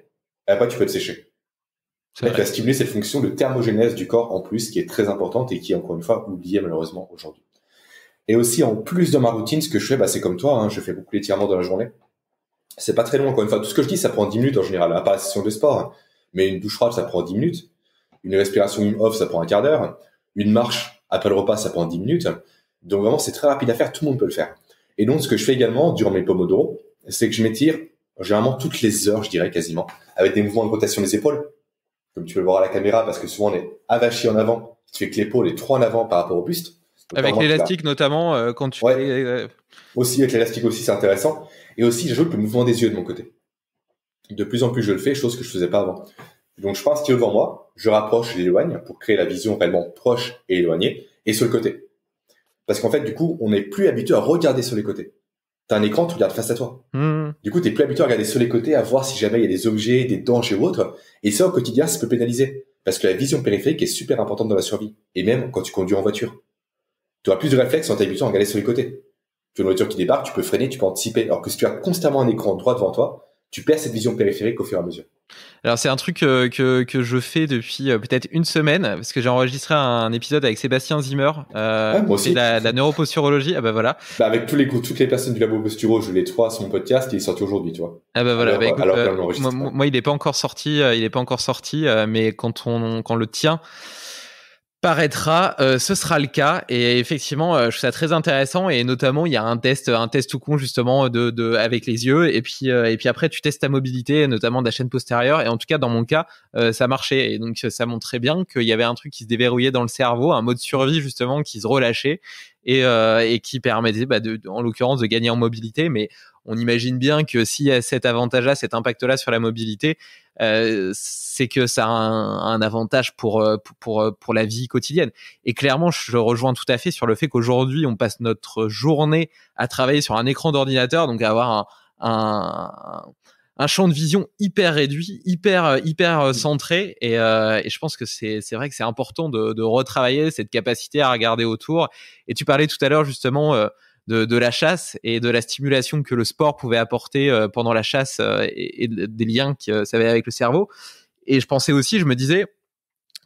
Et après, tu peux te sécher. Ça va stimuler cette fonction de thermogénèse du corps en plus, qui est très importante et qui est encore une fois oubliée malheureusement aujourd'hui. Et aussi, en plus de ma routine, ce que je fais, c'est comme toi, je fais beaucoup d'étirements dans la journée. C'est pas très long, encore une fois. Tout ce que je dis, ça prend 10 minutes en général, à part la session de sport, hein. Mais une douche froide, ça prend 10 minutes. Une respiration in-off, ça prend un quart d'heure. Une marche après le repas, ça prend 10 minutes. Donc vraiment, c'est très rapide à faire. Tout le monde peut le faire. Et donc, ce que je fais également durant mes pomodoro, c'est que je m'étire généralement toutes les heures, je dirais quasiment, avec des mouvements de rotation des épaules, comme tu peux le voir à la caméra, parce que souvent on est avachi en avant, ce qui fait que l'épaule est trop en avant par rapport au buste. Donc, Avec l'élastique notamment, quand tu fais... Aussi avec l'élastique aussi, c'est intéressant. Et aussi, j'ajoute le mouvement des yeux de mon côté. De plus en plus, je le fais, chose que je faisais pas avant. Donc, je prends un stylo devant moi, je rapproche, je l'éloigne pour créer la vision réellement proche et éloignée, et sur le côté. Parce qu'en fait, du coup, on n'est plus habitué à regarder sur les côtés. T'as un écran, tu regardes face à toi. Du coup, t'es plus habitué à regarder sur les côtés, à voir si jamais il y a des objets, des dangers ou autres. Et ça, au quotidien, ça peut pénaliser. Parce que la vision périphérique est super importante dans la survie. Et même quand tu conduis en voiture. Tu auras plus de réflexes en t'habituant à regarder sur les côtés. Tu as une voiture qui débarque, tu peux freiner, tu peux anticiper. Alors que si tu as constamment un écran droit devant toi, tu perds cette vision périphérique au fur et à mesure. Alors c'est un truc que je fais depuis peut-être une semaine, parce que j'ai enregistré un épisode avec Sébastien Zimmer, Moi aussi. la neuroposturologie. Ah bah voilà. Avec toutes les personnes du labo Posturo, je les trois sur mon podcast, il est sorti aujourd'hui, tu vois. Ah bah voilà. Alors, écoute, moi il est pas encore sorti, mais quand le tien paraîtra, ce sera le cas. Et effectivement, je trouve ça très intéressant, et notamment il y a un test tout con justement de avec les yeux, et puis après tu testes ta mobilité, notamment de la chaîne postérieure, et en tout cas dans mon cas ça marchait, et donc ça montrait bien qu'il y avait un truc qui se déverrouillait dans le cerveau, un mode survie justement qui se relâchait, et qui permettait en l'occurrence de gagner en mobilité. Mais on imagine bien que s'il y a cet avantage-là, cet impact-là sur la mobilité, c'est que ça a un avantage pour la vie quotidienne. Et clairement, je rejoins tout à fait sur le fait qu'aujourd'hui, on passe notre journée à travailler sur un écran d'ordinateur, donc à avoir un champ de vision hyper réduit, hyper centré, et je pense que c'est vrai que c'est important de retravailler cette capacité à regarder autour. Et tu parlais tout à l'heure justement de la chasse et de la stimulation que le sport pouvait apporter pendant la chasse, et des liens que ça avait avec le cerveau. Et je pensais aussi, je me disais,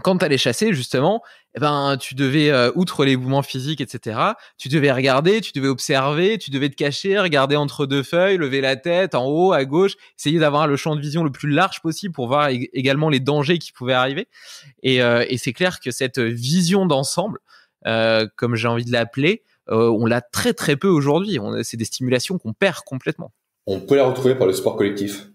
quand tu allais chasser justement, tu devais, outre les mouvements physiques, etc., tu devais regarder, tu devais observer, tu devais te cacher, regarder entre deux feuilles, lever la tête en haut, à gauche, essayer d'avoir le champ de vision le plus large possible pour voir également les dangers qui pouvaient arriver. Et c'est clair que cette vision d'ensemble, comme j'ai envie de l'appeler, on l'a très très peu aujourd'hui. C'est des stimulations qu'on perd complètement. On peut la retrouver par le sport collectif.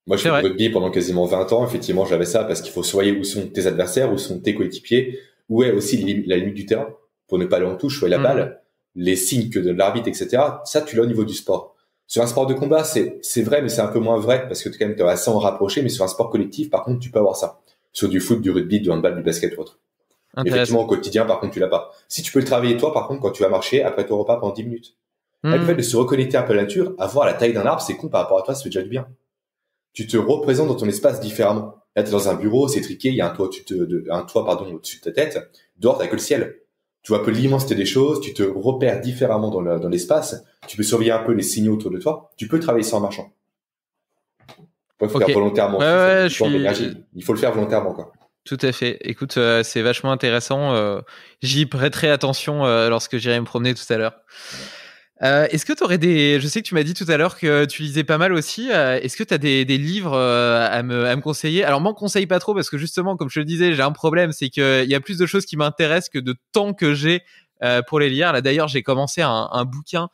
Moi, je fais du rugby pendant quasiment 20 ans. Effectivement, j'avais ça parce qu'il faut surveiller où sont tes adversaires, où sont tes coéquipiers, où est aussi la limite du terrain pour ne pas aller en touche, jouer la balle, les signes que donne l'arbitre, etc. Ça, tu l'as au niveau du sport. Sur un sport de combat, c'est vrai, mais c'est un peu moins vrai parce que quand même, tu as assez en rapproché. Mais sur un sport collectif, par contre, tu peux avoir ça. Sur du foot, du rugby, du handball, du basket ou autre. Effectivement, au quotidien, par contre, tu l'as pas. Si tu peux le travailler toi, par contre, quand tu vas marcher après ton repas pendant 10 minutes. Le fait de se reconnecter un peu à la nature, avoir la taille d'un arbre, c'est con par rapport à toi, ça fait déjà du bien. Tu te représentes dans ton espace différemment. Là, t'es dans un bureau, c'est triqué, il y a un toit au-dessus de ta tête. Dehors, t'as que le ciel. Tu vois un peu l'immensité des choses, tu te repères différemment dans l'espace. Tu peux surveiller un peu les signaux autour de toi. Tu peux travailler ça en marchant. Il faut le faire volontairement. Il faut le faire volontairement, quoi. Tout à fait. Écoute, c'est vachement intéressant. J'y prêterai attention lorsque j'irai me promener tout à l'heure. Est-ce que tu aurais je sais que tu m'as dit tout à l'heure que tu lisais pas mal aussi. Est-ce que tu as des livres à me conseiller? Alors, m'en conseille pas trop parce que justement, comme je le disais, j'ai un problème, c'est qu'il y a plus de choses qui m'intéressent que de temps que j'ai pour les lire. Là, d'ailleurs, j'ai commencé un bouquin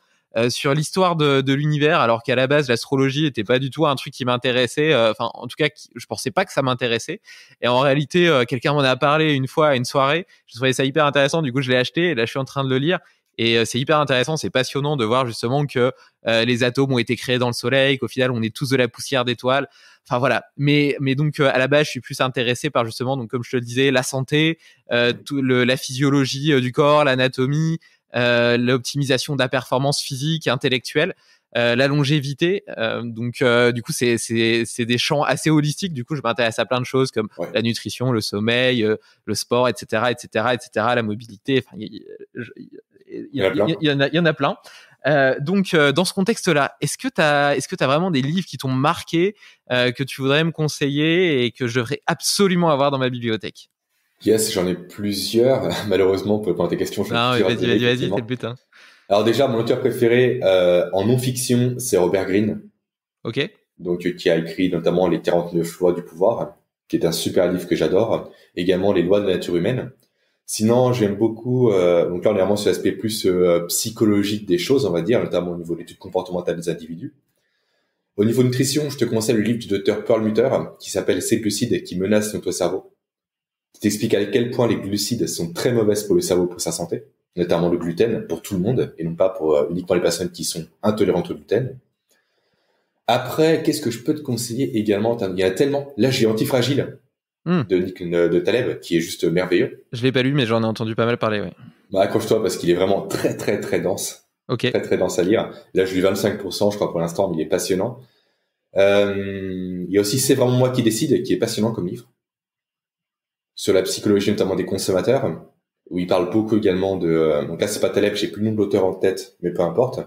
sur l'histoire de l'univers, alors qu'à la base l'astrologie était pas du tout un truc qui m'intéressait, en tout cas je pensais pas que ça m'intéressait, et en réalité quelqu'un m'en a parlé une fois à une soirée, je trouvais ça hyper intéressant, du coup je l'ai acheté et là je suis en train de le lire, et c'est hyper intéressant, c'est passionnant de voir justement que les atomes ont été créés dans le soleil, qu'au final on est tous de la poussière d'étoiles, enfin voilà, mais donc à la base je suis plus intéressé par justement, donc comme je te le disais, la santé, la physiologie du corps, l'anatomie, l'optimisation de la performance physique et intellectuelle, la longévité, donc du coup c'est des champs assez holistiques. Du coup je m'intéresse à plein de choses comme la nutrition, le sommeil, le sport, etc., la mobilité, enfin il y en a plein. Donc dans ce contexte-là, est-ce que t'as vraiment des livres qui t'ont marqué, que tu voudrais me conseiller et que je devrais absolument avoir dans ma bibliothèque? Yes, j'en ai plusieurs. Malheureusement, pour répondre à tes questions, vas-y, c'est le but. Hein. Alors déjà, mon auteur préféré en non-fiction, c'est Robert Greene. Ok. Donc qui a écrit notamment les 49 lois du pouvoir, qui est un super livre que j'adore. Également les lois de la nature humaine. Sinon, j'aime beaucoup, donc là on est vraiment sur l'aspect plus psychologique des choses, on va dire, notamment au niveau de l'étude comportementale des individus. Au niveau nutrition, je te conseille le livre du docteur Perlmutter qui s'appelle Ces glucides qui menacent notre cerveau, qui t'explique à quel point les glucides sont très mauvaises pour le cerveau, pour sa santé, notamment le gluten, pour tout le monde, et non pas pour uniquement les personnes qui sont intolérantes au gluten. Après, qu'est-ce que je peux te conseiller également? Il y en a tellement. Là, j'ai Antifragile de Taleb, qui est juste merveilleux. Je l'ai pas lu, mais j'en ai entendu pas mal parler, ouais. Bah, accroche-toi parce qu'il est vraiment très, très, très dense. Ok. Très, très dense à lire. Là, je lis 25%, je crois, pour l'instant, mais il est passionnant. Il y a aussi C'est vraiment moi qui décide, qui est passionnant comme livre. Sur la psychologie, notamment des consommateurs, où il parle beaucoup également de, donc là, c'est pas Taleb, j'ai plus le nom de l'auteur en tête, mais peu importe.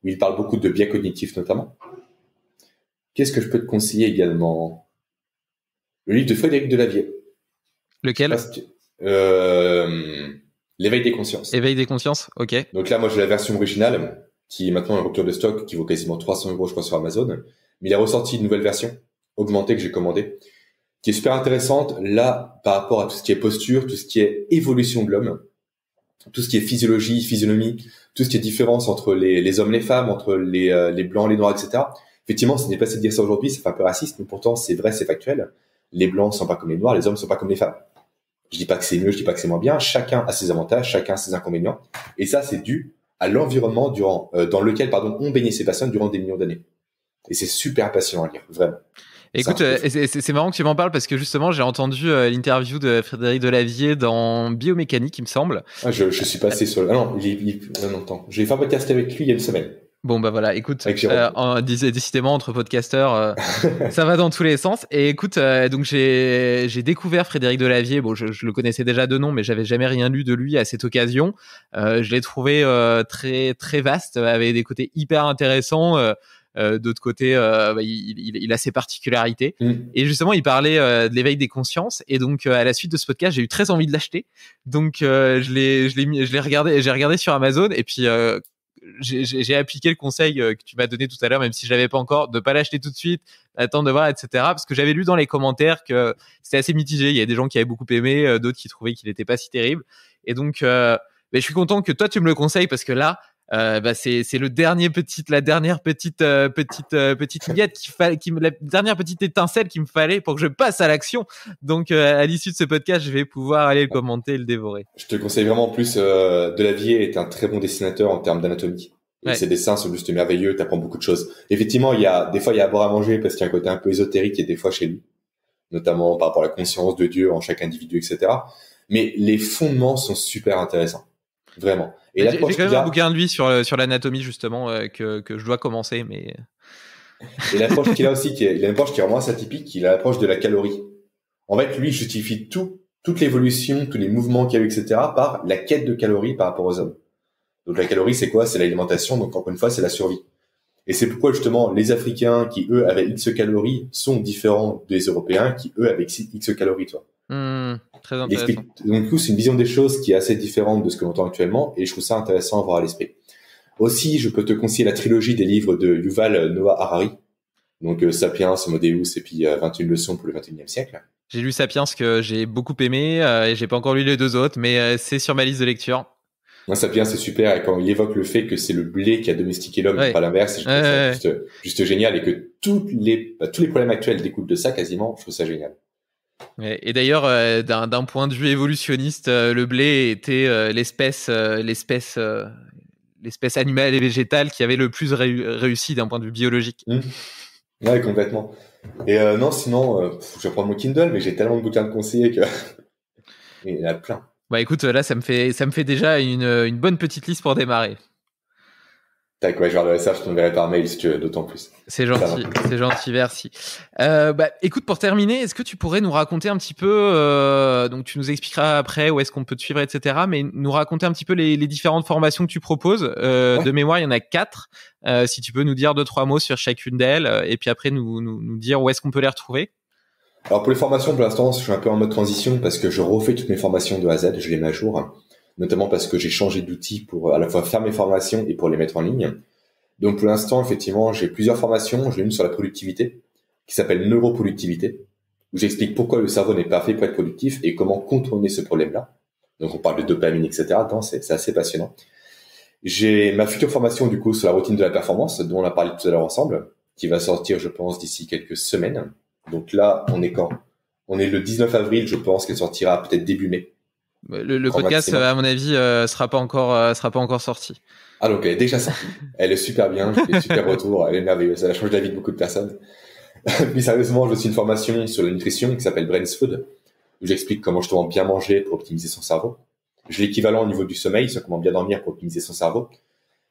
Où il parle beaucoup de biais cognitifs, notamment. Qu'est-ce que je peux te conseiller également? Le livre de Frédéric Delavier. Lequel? L'éveil des consciences. Éveil des consciences, ok. Donc là, moi, j'ai la version originale, qui est maintenant en rupture de stock, qui vaut quasiment 300 €, je crois, sur Amazon. Mais il a ressorti une nouvelle version, augmentée, que j'ai commandée, qui est super intéressante, là, par rapport à tout ce qui est posture, tout ce qui est évolution de l'homme, tout ce qui est physiologie, physionomie, tout ce qui est différence entre les hommes, les femmes, entre les blancs, les noirs, etc. Effectivement, ce n'est pas assez de dire ça aujourd'hui, ça fait un peu raciste, mais pourtant, c'est vrai, c'est factuel. Les blancs sont pas comme les noirs, les hommes sont pas comme les femmes. Je dis pas que c'est mieux, je dis pas que c'est moins bien. Chacun a ses avantages, chacun a ses inconvénients. Et ça, c'est dû à l'environnement dans lequel, ont baigné ces personnes durant des millions d'années. Et c'est super passionnant à lire, vraiment. Écoute, c'est marrant que tu m'en parles parce que justement, j'ai entendu l'interview de Frédéric Delavier dans Biomécanique, il me semble. Ah, je suis passé sur... Ah non, attends. J'ai fait un podcast avec lui il y a une semaine. Bon, bah voilà, écoute, décidément, entre podcasteurs, ça va dans tous les sens. Et écoute, donc j'ai découvert Frédéric Delavier. Bon, je le connaissais déjà de nom, mais j'avais jamais rien lu de lui à cette occasion. Je l'ai trouvé très, très vaste, avec des côtés hyper intéressants. D'autre côté, il a ses particularités. Et justement, il parlait de l'éveil des consciences. Et donc, à la suite de ce podcast, j'ai eu très envie de l'acheter. Donc, je l'ai regardé, j'ai regardé sur Amazon. Et puis, j'ai appliqué le conseil que tu m'as donné tout à l'heure, même si je l'avais pas encore, de pas l'acheter tout de suite, attendre de voir, etc. Parce que j'avais lu dans les commentaires que c'était assez mitigé. Il y a des gens qui avaient beaucoup aimé, d'autres qui trouvaient qu'il était pas si terrible. Et donc, je suis content que toi tu me le conseilles parce que là, c'est la dernière petite miette la dernière petite étincelle qu'il me fallait pour que je passe à l'action. Donc à l'issue de ce podcast, je vais pouvoir aller le commenter et le dévorer. Je te conseille vraiment plus. Delavier est un très bon dessinateur en termes d'anatomie. Et ses dessins sont juste merveilleux. T'apprends beaucoup de choses. Effectivement, des fois il y a à boire à manger parce qu'il y a un côté un peu ésotérique et des fois chez lui, notamment par rapport à la conscience de Dieu en chaque individu, etc. Mais les fondements sont super intéressants, vraiment. Et j'ai quand même un bouquin de lui sur l'anatomie justement que je dois commencer, mais. Et l'approche qu'il a aussi, il a une approche qui est vraiment assez atypique. Il a l'approche de la calorie. En fait, lui, il justifie toute l'évolution, tous les mouvements qu'il y a eu, etc., par la quête de calories par rapport aux hommes. Donc la calorie, c'est quoi? C'est l'alimentation. Donc encore une fois, c'est la survie. Et c'est pourquoi justement les Africains qui eux avaient X calories sont différents des Européens qui eux avaient X calories, toi. Très intéressant. Donc du coup, c'est une vision des choses qui est assez différente de ce que l'on entend actuellement, et je trouve ça intéressant à avoir à l'esprit. Aussi, je peux te conseiller la trilogie des livres de Yuval Noah Harari, donc Sapiens, Homo Deus, et puis 21 leçons pour le 21e siècle. J'ai lu Sapiens que j'ai beaucoup aimé, et j'ai pas encore lu les deux autres, mais c'est sur ma liste de lecture. Moi, Sapiens, c'est super, et quand il évoque le fait que c'est le blé qui a domestiqué l'homme, pas l'inverse, je trouve ça juste génial, et que tous les problèmes actuels découlent de ça quasiment, je trouve ça génial. Et d'ailleurs, d'un point de vue évolutionniste, le blé était l'espèce animale et végétale qui avait le plus réussi d'un point de vue biologique. Ouais, complètement. Et non, sinon, je vais prendre mon Kindle, mais j'ai tellement de bouquins de conseiller que il y en a plein. Bah écoute, là, ça me fait déjà une bonne petite liste pour démarrer. Tac, ouais, je regarderai ça, je t'enverrai par mail si tu veux, d'autant plus. C'est gentil, merci. Écoute, pour terminer, est-ce que tu pourrais nous raconter un petit peu, donc tu nous expliqueras après où est-ce qu'on peut te suivre, etc., mais nous raconter un petit peu les différentes formations que tu proposes. De mémoire, il y en a 4. Si tu peux nous dire 2-3 mots sur chacune d'elles, et puis après nous dire où est-ce qu'on peut les retrouver. Alors pour les formations, pour l'instant, je suis un peu en mode transition parce que je refais toutes mes formations de A à Z, je les mets à jour, notamment parce que j'ai changé d'outil pour à la fois faire mes formations et pour les mettre en ligne. Donc pour l'instant, effectivement, j'ai plusieurs formations. J'ai une sur la productivité qui s'appelle neuroproductivité, où j'explique pourquoi le cerveau n'est pas fait pour être productif et comment contourner ce problème-là. Donc on parle de dopamine, etc. C'est assez passionnant. J'ai ma future formation du coup sur la routine de la performance, dont on a parlé tout à l'heure ensemble, qui va sortir, je pense, d'ici quelques semaines. Donc là, on est quand? On est le 19 avril, je pense qu'elle sortira peut-être début mai. Le podcast, maximum. À mon avis, sera pas encore sorti. Ah donc elle est déjà sortie. Elle est super bien, j'ai des super retours, elle est merveilleuse, elle a changé la vie de beaucoup de personnes. Plus sérieusement, je suis une formation sur la nutrition qui s'appelle Brains Food, où j'explique comment justement bien manger pour optimiser son cerveau. J'ai l'équivalent au niveau du sommeil, sur comment bien dormir pour optimiser son cerveau.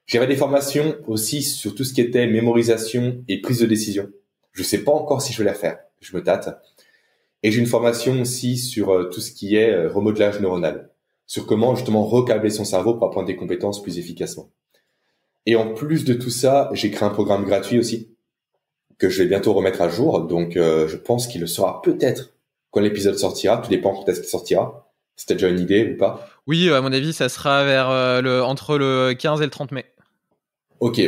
J'avais des formations aussi sur tout ce qui était mémorisation et prise de décision. Je sais pas encore si je vais les refaire, je me tâte. Et j'ai une formation aussi sur tout ce qui est remodelage neuronal, sur comment justement recabler son cerveau pour apprendre des compétences plus efficacement. Et en plus de tout ça, j'ai créé un programme gratuit aussi, que je vais bientôt remettre à jour. Donc je pense qu'il le sera peut-être quand l'épisode sortira, tout dépend quand est-ce qu'il sortira. Si t'as déjà une idée ou pas? Oui, à mon avis, ça sera vers entre le 15 et le 30 mai. Ok,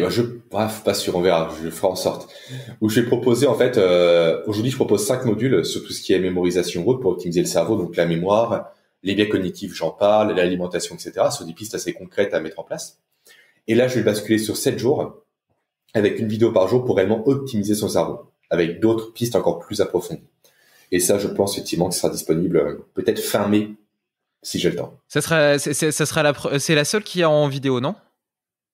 bref, pas sûr, on verra, je ferai en sorte. Où je vais proposer, en fait, aujourd'hui, je propose 5 modules sur tout ce qui est mémorisation route pour optimiser le cerveau, donc la mémoire, les biais cognitifs, j'en parle, l'alimentation, etc., sur des pistes assez concrètes à mettre en place. Et là, je vais basculer sur 7 jours, avec une vidéo par jour pour réellement optimiser son cerveau, avec d'autres pistes encore plus approfondies. Et ça, je pense effectivement que ce sera disponible peut-être fin mai, si j'ai le temps. C'est la seule qui est en vidéo, non?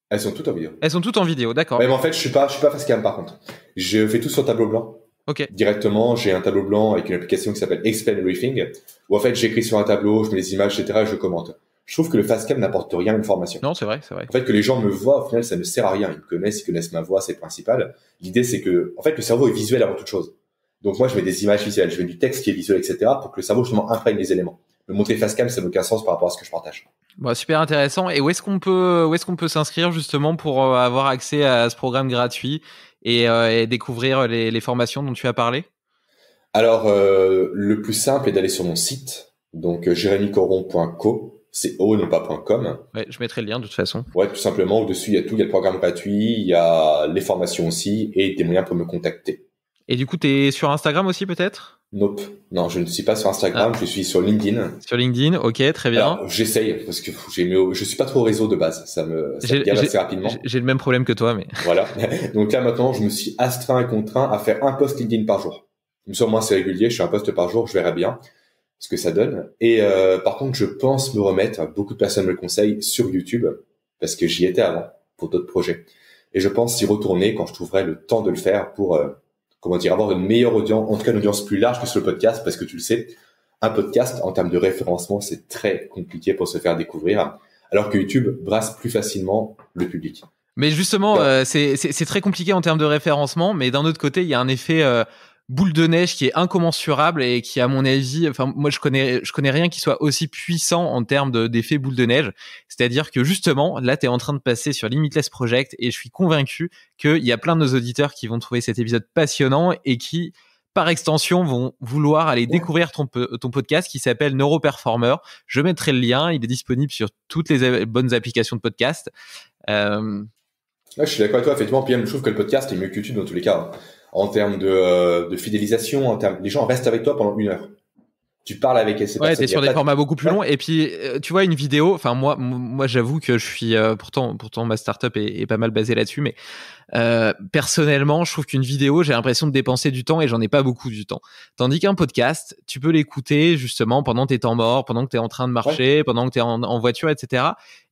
Elles sont toutes en vidéo. Elles sont toutes en vidéo, d'accord. Mais en fait, je suis pas facecam par contre. Je fais tout sur tableau blanc. Ok. Directement, j'ai un tableau blanc avec une application qui s'appelle Explain Everything, où en fait, j'écris sur un tableau, je mets les images, etc., et je commente. Je trouve que le facecam n'apporte rien à une formation. Non, c'est vrai. En fait, que les gens me voient, au final, ça ne sert à rien. Ils connaissent ma voix, c'est le principal. L'idée, c'est que, en fait, le cerveau est visuel avant toute chose. Donc moi, je mets des images visuelles, je mets du texte qui est visuel, etc., pour que le cerveau, justement, imprègne les éléments. Me montrer facecam, ça n'a aucun sens par rapport à ce que je partage. Bon, super intéressant. Et où est-ce qu'on peut s'inscrire justement pour avoir accès à ce programme gratuit et découvrir les formations dont tu as parlé? Alors, le plus simple est d'aller sur mon site, donc jeremycoron.co, c'est o non pas .com. Ouais, je mettrai le lien de toute façon. Ouais, tout simplement, au-dessus, il y a tout, il y a le programme gratuit, il y a les formations aussi et des moyens pour me contacter. Et du coup, t'es sur Instagram aussi peut-être? Nope. Non, je ne suis pas sur Instagram, je suis sur LinkedIn. Sur LinkedIn, ok, très bien. Alors, j'essaye, parce que je suis pas trop au réseau de base, ça me gave assez rapidement. J'ai le même problème que toi, mais. Voilà. Donc là, maintenant, je me suis astreint et contraint à faire un post LinkedIn par jour. Comme ça, moi, c'est régulier, je fais un post par jour, je verrai bien ce que ça donne. Et par contre, je pense me remettre, beaucoup de personnes me le conseillent, sur YouTube, parce que j'y étais avant, pour d'autres projets. Et je pense y retourner quand je trouverai le temps de le faire pour, avoir une meilleure audience, en tout cas une audience plus large que sur le podcast, parce que tu le sais, un podcast, en termes de référencement, c'est très compliqué pour se faire découvrir, alors que YouTube brasse plus facilement le public. Mais justement, c'est très compliqué en termes de référencement, mais d'un autre côté, il y a un effet boule de neige qui est incommensurable et qui, à mon avis, enfin moi je connais rien qui soit aussi puissant en termes d'effet boule de neige. C'est-à-dire que justement, là tu es en train de passer sur Limitless Project et je suis convaincu qu'il y a plein de nos auditeurs qui vont trouver cet épisode passionnant et qui, par extension, vont vouloir aller découvrir ton podcast qui s'appelle Neuroperformer. Je mettrai le lien, il est disponible sur toutes les bonnes applications de podcast. Ouais, je suis d'accord avec toi, effectivement. Puis même, je trouve que le podcast est mieux que YouTube dans tous les cas. En termes de fidélisation, les gens restent avec toi pendant 1 heure. Tu parles avec ces personnes. Ouais, t'es sur des formats beaucoup plus longs. Et puis, tu vois, une vidéo, enfin, moi, j'avoue que je suis, pourtant, ma startup est pas mal basée là-dessus, mais, personnellement, je trouve qu'une vidéo, j'ai l'impression de dépenser du temps et j'en ai pas beaucoup du temps. Tandis qu'un podcast, tu peux l'écouter, justement, pendant tes temps morts, pendant que t'es en train de marcher, pendant que t'es en voiture, etc.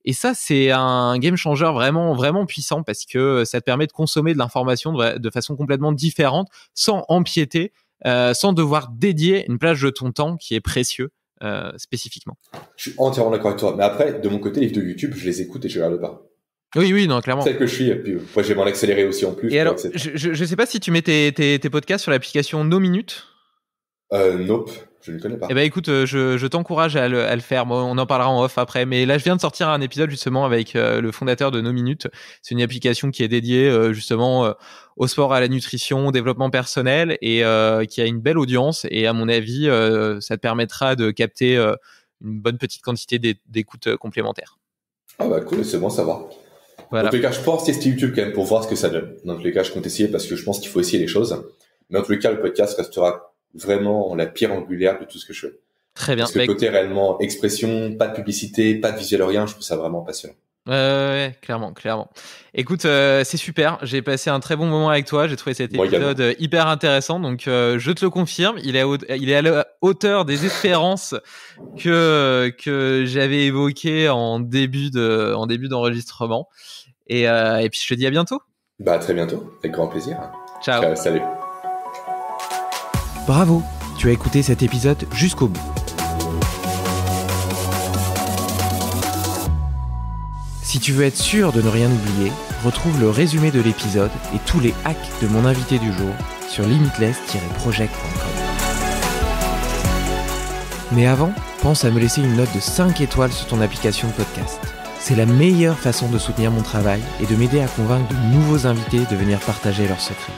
Et ça, c'est un game changer vraiment, vraiment puissant parce que ça te permet de consommer de l'information de façon complètement différente, sans empiéter, sans devoir dédier une plage de ton temps qui est précieux spécifiquement. Je suis entièrement d'accord avec toi. Mais après, de mon côté, les vidéos YouTube, je les écoute et je regarde pas. Oui, non, clairement. C'est celle que je suis. Et puis, moi, j'ai m'en accéléré aussi en plus. Et alors, je sais pas si tu mets tes podcasts sur l'application No Minute. Nope. Je ne connais pas. Eh ben écoute, je t'encourage à le faire. Moi, on en parlera en off après. Mais là, je viens de sortir un épisode justement avec le fondateur de No Minute. C'est une application qui est dédiée justement au sport, à la nutrition, au développement personnel et qui a une belle audience. Et à mon avis, ça te permettra de capter une bonne petite quantité d'écoutes complémentaires. Ah bah cool, c'est bon, ça va. Voilà. En tous les cas, je pense tester YouTube quand même pour voir ce que ça donne. Dans tous les cas, je compte essayer parce que je pense qu'il faut essayer les choses. Mais en tous les cas, le podcast restera vraiment la pierre angulaire de tout ce que je fais. Très bien. Parce que côté réellement expression, pas de publicité, pas de visuel, rien, je trouve ça vraiment passionnant. Ouais, clairement. Écoute, c'est super. J'ai passé un très bon moment avec toi. J'ai trouvé cet épisode hyper intéressant. Donc, je te le confirme. Il est à la hauteur des espérances que j'avais évoquées en début d'enregistrement. Et puis, je te dis à bientôt. Bah, à très bientôt. Avec grand plaisir. Ciao. Salut. Bravo. Tu as écouté cet épisode jusqu'au bout. Si tu veux être sûr de ne rien oublier, retrouve le résumé de l'épisode et tous les hacks de mon invité du jour sur limitless-project.com. Mais avant, pense à me laisser une note de 5 étoiles sur ton application de podcast. C'est la meilleure façon de soutenir mon travail et de m'aider à convaincre de nouveaux invités de venir partager leurs secrets.